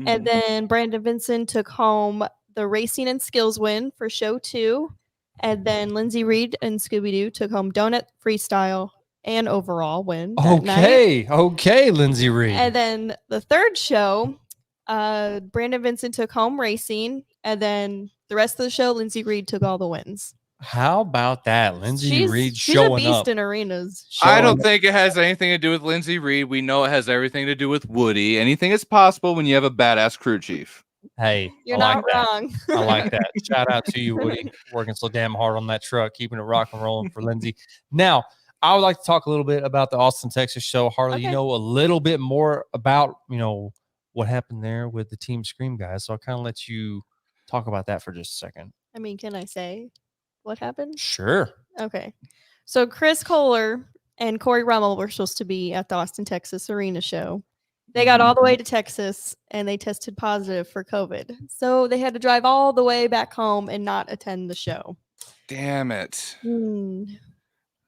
And then Brandon Vincent took home the racing and skills win for show two. And then Lindsay Reed and Scooby-Doo took home donut, freestyle, and overall win. Okay, Lindsay Reed. And then the third show, Brandon Vincent took home racing. And then the rest of the show, Lindsay Reed took all the wins. How about that? Lindsay Reed showing up. She's a beast in arenas. I don't think it has anything to do with Lindsay Reed. We know it has everything to do with Woody. Anything is possible when you have a badass crew chief. Hey, you're not wrong. I like that. Shout out to you, Woody, working so damn hard on that truck, keeping it rock and rolling for Lindsay. Now, I would like to talk a little bit about the Austin, Texas show. Harley, you know a little bit more about, what happened there with the Team Scream guys. So I'll kind of let you talk about that for just a second. I mean, can I say what happened? Sure. Okay. So Chris Kohler and Corey Rummel were supposed to be at the Austin, Texas arena show. They got all the way to Texas and they tested positive for COVID. So they had to drive all the way back home and not attend the show. Damn it.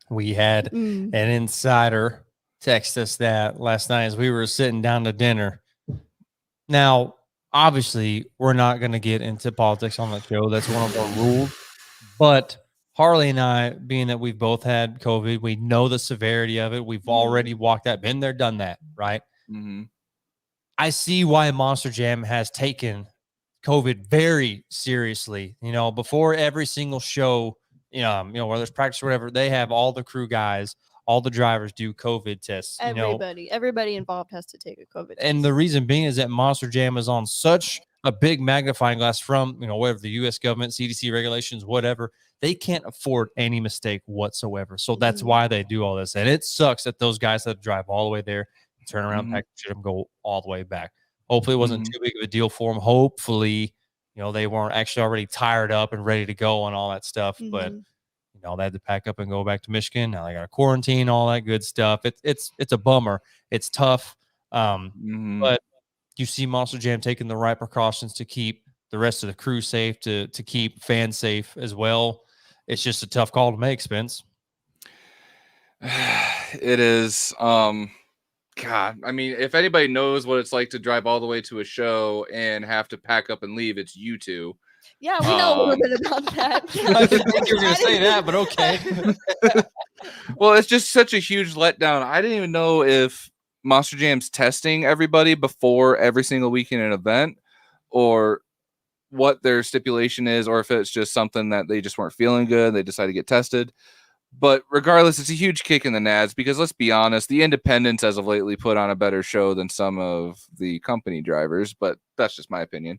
We had an insider text us that last night as we were sitting down to dinner. Now, obviously, we're not going to get into politics on the show. That's one of our rules. But Harley and I, being that we've both had COVID, we know the severity of it. We've already walked that, been there, done that, right? I see why Monster Jam has taken COVID very seriously. Before every single show, whether it's practice or whatever, they have all the crew guys all the drivers do COVID tests. Everybody involved has to take a COVID test. And the reason being is that Monster Jam is on such a big magnifying glass from, whatever the U.S. government, CDC regulations, whatever. They can't afford any mistake whatsoever. So that's why they do all this. And it sucks that those guys that drive all the way there, turn around, package them, go all the way back. Hopefully it wasn't too big of a deal for them. Hopefully, they weren't actually already tired up and ready to go and all that stuff. But, they had to pack up and go back to Michigan. Now they got to quarantine, all that good stuff. It's a bummer. It's tough. But you see Monster Jam taking the right precautions to keep the rest of the crew safe, to keep fans safe as well. It's just a tough call to make, Spence. It is. God, I mean, if anybody knows what it's like to drive all the way to a show and have to pack up and leave, it's you two. Yeah, we know a little bit about that. I didn't think you were going to say that, but okay. Well, it's just such a huge letdown. I didn't even know if Monster Jam's testing everybody before every single weekend and event, or what their stipulation is, or if it's just something that they just weren't feeling good, they decided to get tested. But regardless, it's a huge kick in the nads, because let's be honest, the independents as of lately put on a better show than some of the company drivers, but that's just my opinion.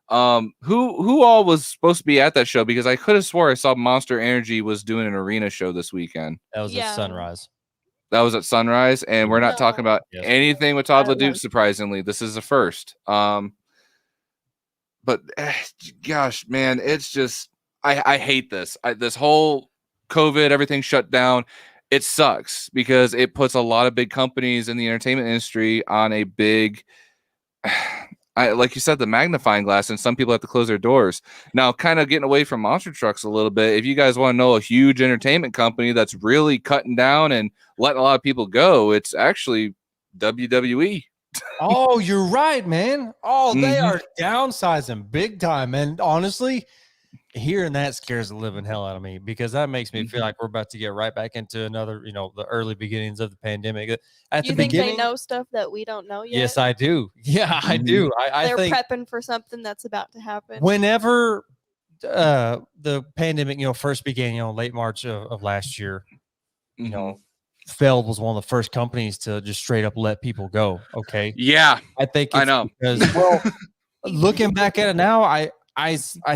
Who all was supposed to be at that show? Because I could have swore I saw Monster Energy was doing an arena show this weekend. That was at Sunrise. That was at Sunrise, and we're not talking about anything with Todd LeDuc, surprisingly. This is the first. But gosh, man, it's just I hate this. This whole COVID, everything shut down. It sucks because it puts a lot of big companies in the entertainment industry on a big, like you said, the magnifying glass, and some people have to close their doors. Now, kind of getting away from monster trucks a little bit, if you guys want to know a huge entertainment company that's really cutting down and letting a lot of people go, it's actually WWE. Oh, you're right, man. Oh, they are downsizing big time. And honestly, hearing that scares the living hell out of me, because that makes me feel like we're about to get right back into another, the early beginnings of the pandemic. At the beginning, they know stuff that we don't know yet? Yes, I do. Yeah, I do. They're prepping for something that's about to happen. Whenever the pandemic, first began, late March of last year, Feld was one of the first companies to just straight up let people go. Okay. Yeah. I think I know. Because, well, looking back at it now, I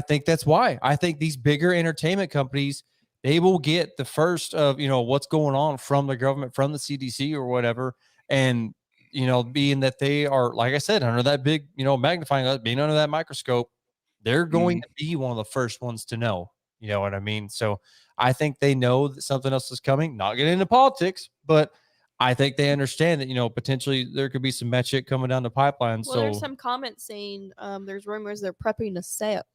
think that's why. I think these bigger entertainment companies, they will get the first of, what's going on from the government, from the CDC or whatever. And, being that they are, like I said, under that big, magnifying glass, being under that microscope, they're going to be one of the first ones to know. You know what I mean? So I think they know that something else is coming. Not getting into politics, but I think they understand that, potentially there could be some match shit coming down the pipeline. Well, there's some comments saying there's rumors they're prepping to sell.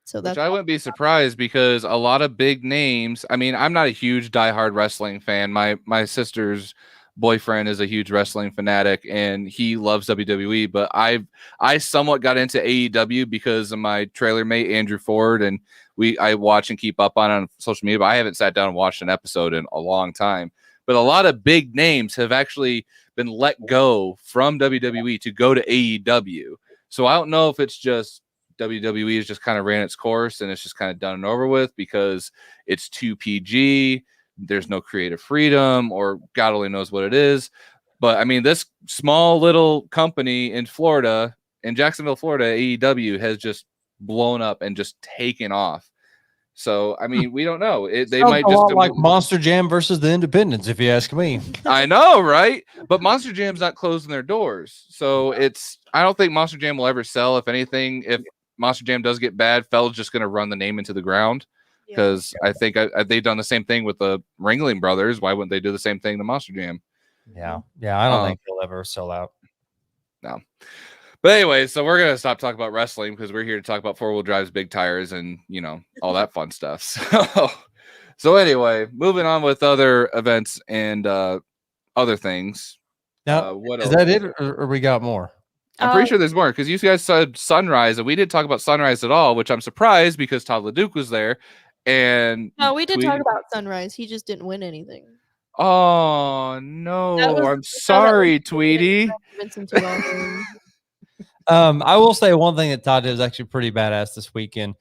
So that's, which I wouldn't be surprised, because a lot of big names. I mean, I'm not a huge diehard wrestling fan. My sister's boyfriend is a huge wrestling fanatic, and he loves WWE. But I somewhat got into AEW because of my trailer mate Andrew Ford, and I watch and keep up on social media. But I haven't sat down and watched an episode in a long time. But a lot of big names have actually been let go from WWE to go to AEW. So I don't know if it's just WWE has just kind of ran its course and it's just kind of done and over with because it's too PG. There's no creative freedom, or God only knows what it is. But I mean, this small little company in Florida, in Jacksonville, Florida, AEW has just blown up and just taken off. So, I mean, we don't know. They might just like Monster Jam versus the Independents, if you ask me. I know, right? But Monster Jam's not closing their doors. So I don't think Monster Jam will ever sell. If anything, if Monster Jam does get bad, Feld's just going to run the name into the ground. Because I think they've done the same thing with the Ringling Brothers. Why wouldn't they do the same thing to Monster Jam? Yeah. I don't think they'll ever sell out. No. But anyway, so we're going to stop talking about wrestling because we're here to talk about four-wheel drives, big tires, and, all that fun stuff. So anyway, moving on with other events and other things. Now, what is else? that it, or we got more? I'm pretty sure there's more, because you guys said Sunrise, and we didn't talk about Sunrise at all, which I'm surprised because Todd LeDuc was there. And no, we did talk about Sunrise. He just didn't win anything. Oh, no. I'm sorry, Tweety. I will say one thing that Todd did was actually pretty badass this weekend.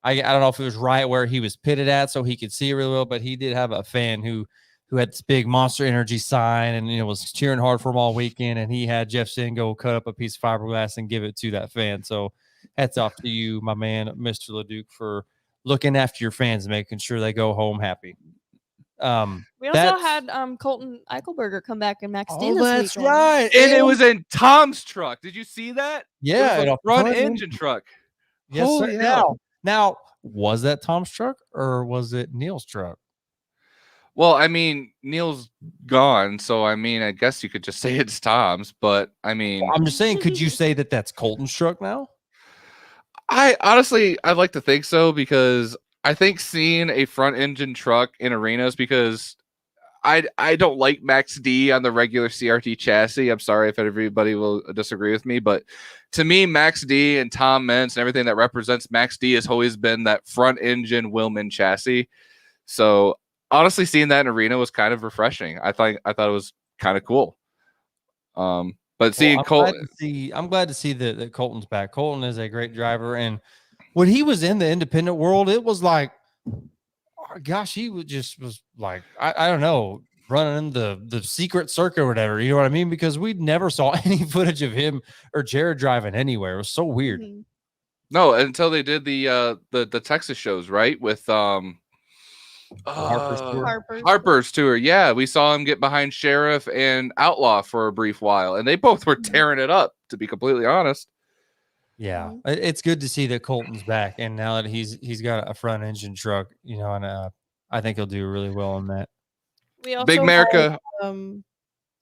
I don't know if it was right where he was pitted at so he could see really well, but he did have a fan who had this big Monster Energy sign and was cheering hard for him all weekend, and he had Jeff Sin go cut up a piece of fiberglass and give it to that fan. So hats off to you, my man, Mr. LeDuc, for looking after your fans and making sure they go home happy. We also had Colton Eichelberger come back in Max D this that's weekend. right. And it was in Tom's truck. Did you see that? Yeah, it was a a front front engine truck. Yes, Holy sir. hell. Now, was that Tom's truck or was it Neil's truck? Well, I mean, Neil's gone, so I mean, I guess you could just say it's Tom's, but I mean, I'm just saying, could you say that that's Colton's truck now? I honestly, I'd like to think so, because I think seeing a front engine truck in arenas, because I don't like Max D on the regular CRT chassis. I'm sorry if everybody will disagree with me, but to me, Max D and Tom Mentz and everything that represents Max D has always been that front engine Willman chassis. So honestly, seeing that in arena was kind of refreshing. I thought it was kind of cool. But seeing Colton, I'm glad to see that Colton's back. Colton is a great driver, and when he was in the independent world, it was like, oh, gosh, he was like, I don't know, running the secret circuit or whatever. You know what I mean? Because we never saw any footage of him or Jared driving anywhere. It was so weird. Mm-hmm. No, until they did the Texas shows, right? With Harper's tour. Yeah, we saw him get behind Sheriff and Outlaw for a brief while, and they both were tearing it up, to be completely honest. Yeah, it's good to see that Colton's back, and now that he's got a front engine truck, and I think he'll do really well on that. We also Big America.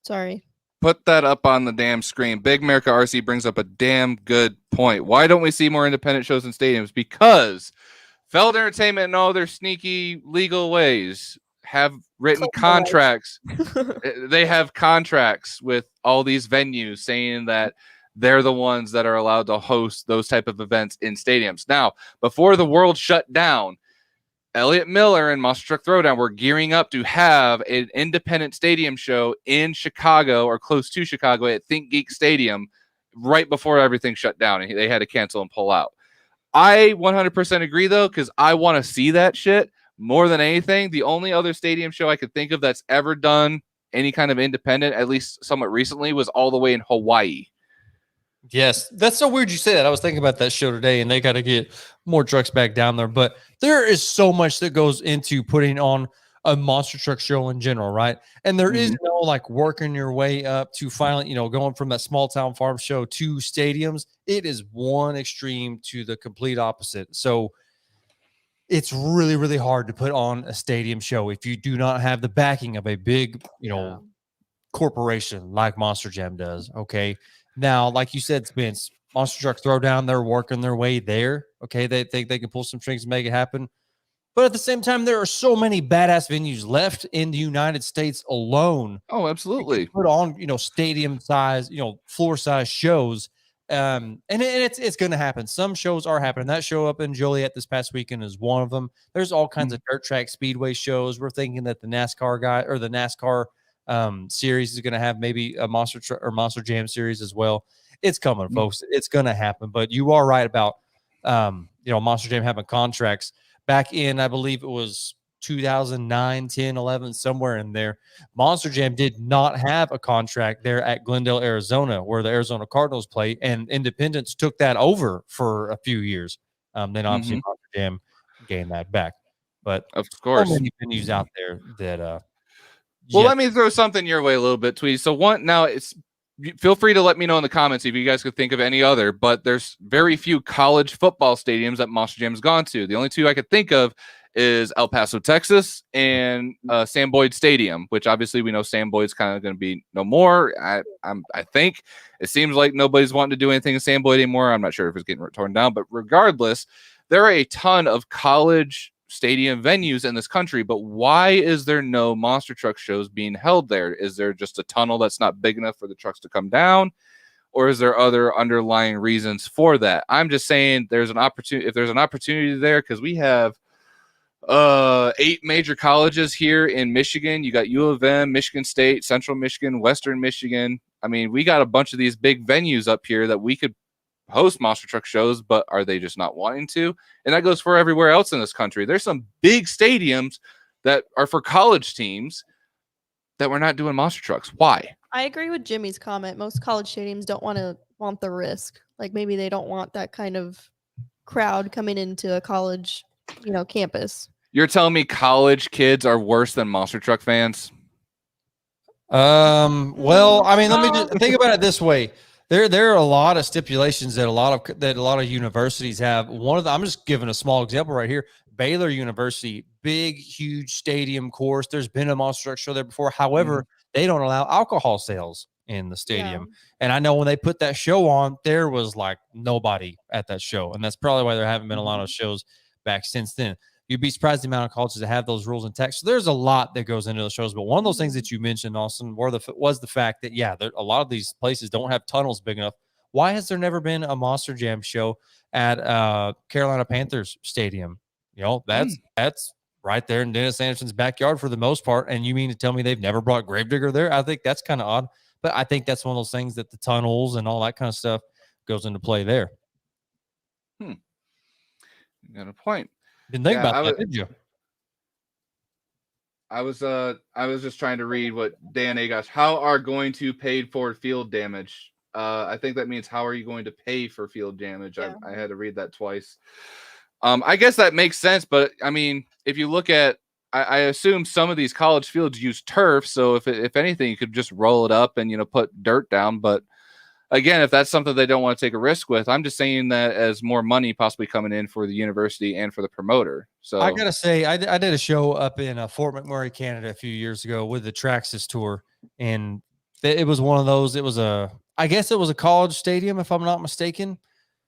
Sorry. Put that up on the damn screen. Big America RC brings up a damn good point. Why don't we see more independent shows in stadiums? Because Feld Entertainment and all their sneaky legal ways have written contracts. They have contracts with all these venues saying that they're the ones that are allowed to host those type of events in stadiums. Now, before the world shut down, Elliott Miller and Monster Truck Throwdown were gearing up to have an independent stadium show in Chicago or close to Chicago at Think Geek Stadium right before everything shut down, and they had to cancel and pull out. I 100% agree, though, because I want to see that shit more than anything. The only other stadium show I could think of that's ever done any kind of independent, at least somewhat recently, was all the way in Hawaii. Yes, that's so weird you say that. I was thinking about that show today, and they got to get more trucks back down there. But there is so much that goes into putting on a monster truck show in general, right? And there is no like working your way up to finally, going from that small town farm show to stadiums. It is one extreme to the complete opposite. So it's really, really hard to put on a stadium show if you do not have the backing of a big, corporation like Monster Jam does. Okay. Now, like you said, Spence, Monster Truck Throwdown, they're working their way there. Okay. They think they can pull some strings and make it happen. But at the same time, there are so many badass venues left in the United States alone. Oh, absolutely. Put on, stadium size, floor size shows. And it's going to happen. Some shows are happening. That show up in Joliet this past weekend is one of them. There's all kinds of dirt track speedway shows. We're thinking that the NASCAR series is going to have maybe a Monster Jam series as well. It's coming, folks. It's going to happen. But you are right about Monster Jam having contracts back in, I believe it was 2009, 10, 11, somewhere in there. Monster Jam did not have a contract there at Glendale, Arizona, where the Arizona Cardinals play, and Independence took that over for a few years. Then obviously Monster Jam gained that back. But of course, so many venues out there that well, let me throw something your way a little bit, Tweez. So feel free to let me know in the comments if you guys could think of any other, but there's very few college football stadiums that Monster Jam has gone to. The only two I could think of is El Paso, Texas, and Sam Boyd Stadium, which obviously we know Sam Boyd's kind of going to be no more. I think it seems like nobody's wanting to do anything in Sam Boyd anymore. I'm not sure if it's getting torn down, but regardless, there are a ton of college stadium venues in this country, but why is there no monster truck shows being held there? Is there just a tunnel that's not big enough for the trucks to come down, or is there other underlying reasons for that? I'm just saying there's an opportunity. If there's an opportunity there, because we have 8 major colleges here in Michigan. You got U of M, Michigan State, Central Michigan, Western Michigan. I mean, we got a bunch of these big venues up here that we could host monster truck shows, but are they just not wanting to? And that goes for everywhere else in this country. There's some big stadiums that are for college teams that we're not doing monster trucks. Why? I agree with Jimmy's comment. Most college stadiums don't want the risk. Like maybe they don't want that kind of crowd coming into a college, campus. You're telling me college kids are worse than monster truck fans? Well, I mean, let me just think about it this way. There are a lot of stipulations that a lot of universities have. I'm just giving a small example right here. Baylor University, big, huge stadium course. There's been a monster truck show there before. However, they don't allow alcohol sales in the stadium. Yeah. And I know when they put that show on, there was like nobody at that show. And that's probably why there haven't been a lot of shows back since then. You'd be surprised the amount of colleges that have those rules intact. So there's a lot that goes into the shows. But one of those things that you mentioned, Austin, was the fact that, a lot of these places don't have tunnels big enough. Why has there never been a Monster Jam show at Carolina Panthers Stadium? That's right there in Dennis Anderson's backyard for the most part. And you mean to tell me they've never brought Gravedigger there? I think that's kind of odd. But I think that's one of those things that the tunnels and all that kind of stuff goes into play there. You got a point. Didn't think about that, did you? I was just trying to read what Dan Agosh. How are going to pay for field damage? I think that means how are you going to pay for field damage? Yeah. I had to read that twice. I guess that makes sense, but I mean, if you look at, I assume some of these college fields use turf, so if anything, you could just roll it up and put dirt down. But again, if that's something they don't want to take a risk with, I'm just saying that as more money possibly coming in for the university and for the promoter. So I gotta say, I did a show up in Fort McMurray, Canada, a few years ago with the Traxxas tour, and it was one of those. I guess it was a college stadium, if I'm not mistaken.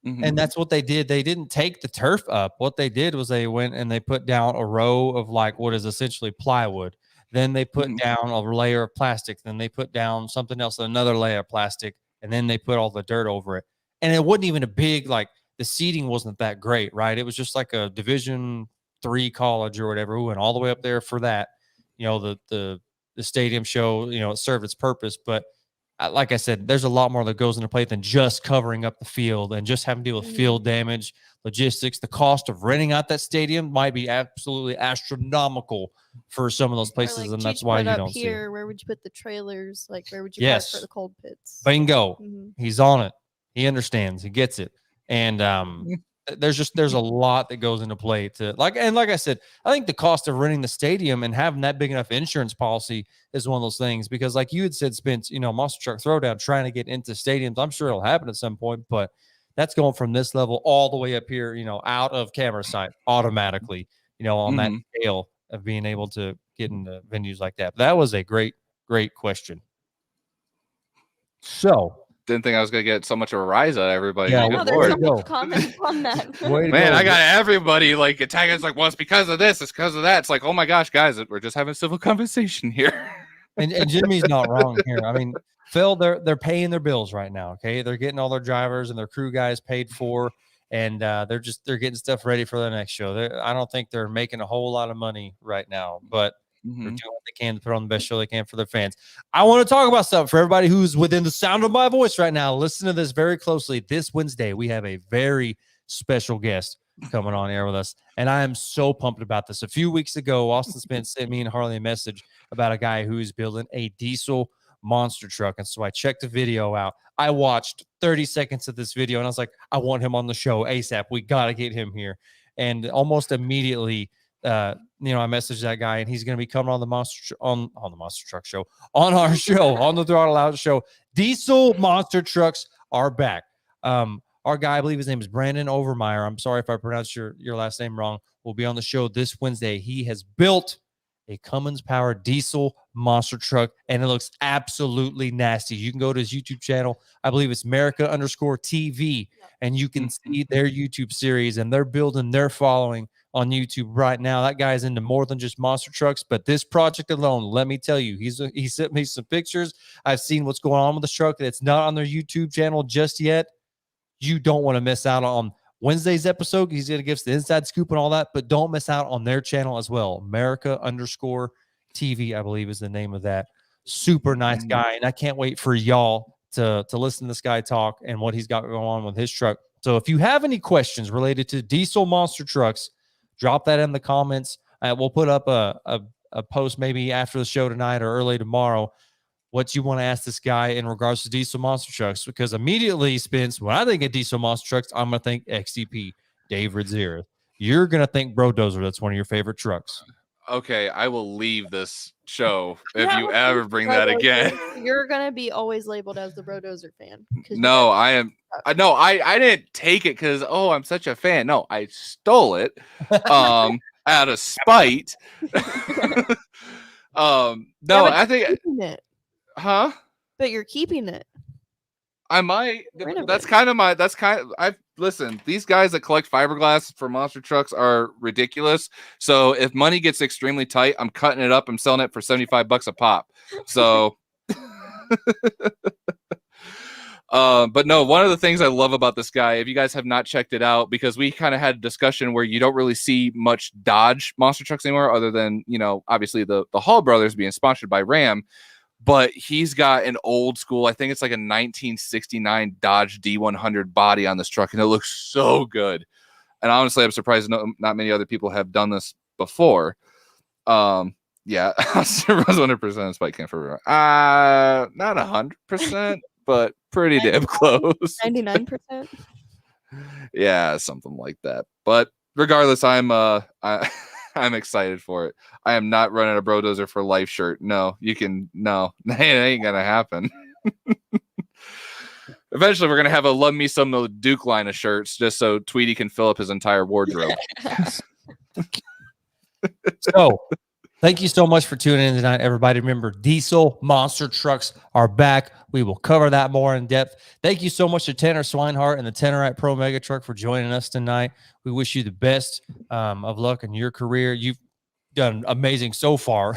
And that's what they did. They didn't take the turf up. What they did was they went and they put down a row of like what is essentially plywood. Then they put down a layer of plastic. Then they put down something else, another layer of plastic. And then they put all the dirt over it. And it wasn't even a big, like the seating wasn't that great, right? It was just like a Division III college or whatever. We went all the way up there for that. The stadium show, it served its purpose. But like I said, there's a lot more that goes into play than just covering up the field and just having to deal with field damage, logistics. The cost of renting out that stadium might be absolutely astronomical for some of those places, and that's why you don't see it. Where would you put the trailers? Like, where would you put for the cold pits? Bingo. He's on it. He understands. He gets it. And there's a lot that goes into play to like I said, I think the cost of renting the stadium and having that big enough insurance policy is one of those things, because like you had said, Spence, Monster Truck Throwdown trying to get into stadiums. I'm sure it'll happen at some point, but that's going from this level all the way up here, out of camera sight automatically, on that scale of being able to get into venues like that. But that was a great question. So didn't think I was going to get so much of a rise out of everybody. Yeah, there's so much comment on that. Man, I got everybody like attacking. It's like, well, it's because of this. It's because of that. It's like, oh my gosh, guys, we're just having a civil conversation here. and Jimmy's not wrong here. I mean, Phil, they're paying their bills right now. Okay, they're getting all their drivers and their crew guys paid for, and they're getting stuff ready for the next show. I don't think they're making a whole lot of money right now, but they're doing what they can to put on the best show they can for their fans. I want to talk about something for everybody who's within the sound of my voice right now. Listen to this very closely. This Wednesday, we have a very special guest coming on air with us, and I am so pumped about this. A few weeks ago, Austin Spence sent me and Harley a message about a guy who's building a diesel monster truck, and so I checked the video out. I watched 30 seconds of this video, and I was like, I want him on the show ASAP. We got to get him here. And almost immediately, I messaged that guy, and he's going to be coming on the on the Monster Truck show, on our show, on the Throttle Out show. Diesel monster trucks are back. Our guy, I believe his name is Brandon Overmeyer. I'm sorry if I pronounced your last name wrong. Will be on the show this Wednesday. He has built a Cummins powered diesel monster truck, and it looks absolutely nasty. You can go to his YouTube channel. I believe it's America_TV, and you can see their YouTube series, and they're building their following on YouTube right now. That guy's into more than just monster trucks, but this project alone, let me tell you, he sent me some pictures. I've seen what's going on with the truck. It's not on their YouTube channel just yet. You don't want to miss out on Wednesday's episode. He's going to give us the inside scoop and all that, but don't miss out on their channel as well. America_TV, I believe is the name of that. Super nice guy, and I can't wait for y'all to listen to this guy talk and what he's got going on with his truck. So if you have any questions related to diesel monster trucks, drop that in the comments. We'll put up a post maybe after the show tonight or early tomorrow, what you want to ask this guy in regards to diesel monster trucks, because immediately, Spence, when I think of diesel monster trucks, I'm going to think XCP, Dave Ridzera. You're going to think Brodozer. That's one of your favorite trucks. Okay, I will leave this show if Yeah, you ever bring that again. You're gonna be always labeled as the Brodozer fan. No, I am. I didn't take it because I'm such a fan. No, I stole it out of spite. No, I think it. Huh? But you're keeping it. I might. Listen, these guys that collect fiberglass for monster trucks are ridiculous. So if money gets extremely tight, I'm cutting it up. I'm selling it for $75 a pop. So, but no, one of the things I love about this guy, if you guys have not checked it out, because we kind of had a discussion where you don't really see much Dodge monster trucks anymore, other than, obviously the Hall brothers being sponsored by Ram. But he's got an old school, I think it's like a 1969 Dodge D100 body on this truck, and it looks so good. And honestly, I'm surprised not many other people have done this before. Yeah, 100% spike cam for not 100%, but pretty damn close. 99%. Yeah, something like that. But regardless, I'm excited for it. I am not running a Brodozer for life shirt. No, it ain't gonna happen. Eventually, we're gonna have a love me some of the Duke line of shirts just so Tweety can fill up his entire wardrobe. So, thank you so much for tuning in tonight, everybody. Remember, diesel monster trucks are back. We will cover that more in depth. Thank you so much to Tanner Swinehart and the Tannerite Pro Mega Truck for joining us tonight. We wish you the best of luck in your career. You've done amazing so far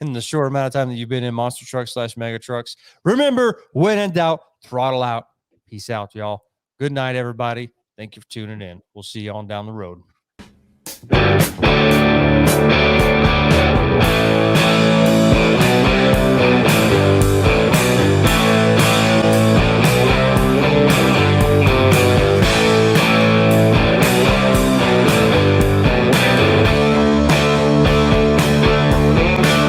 in the short amount of time that you've been in monster trucks / mega trucks. Remember, when in doubt, throttle out. Peace out, y'all. Good night, everybody. Thank you for tuning in. We'll see you on down the road.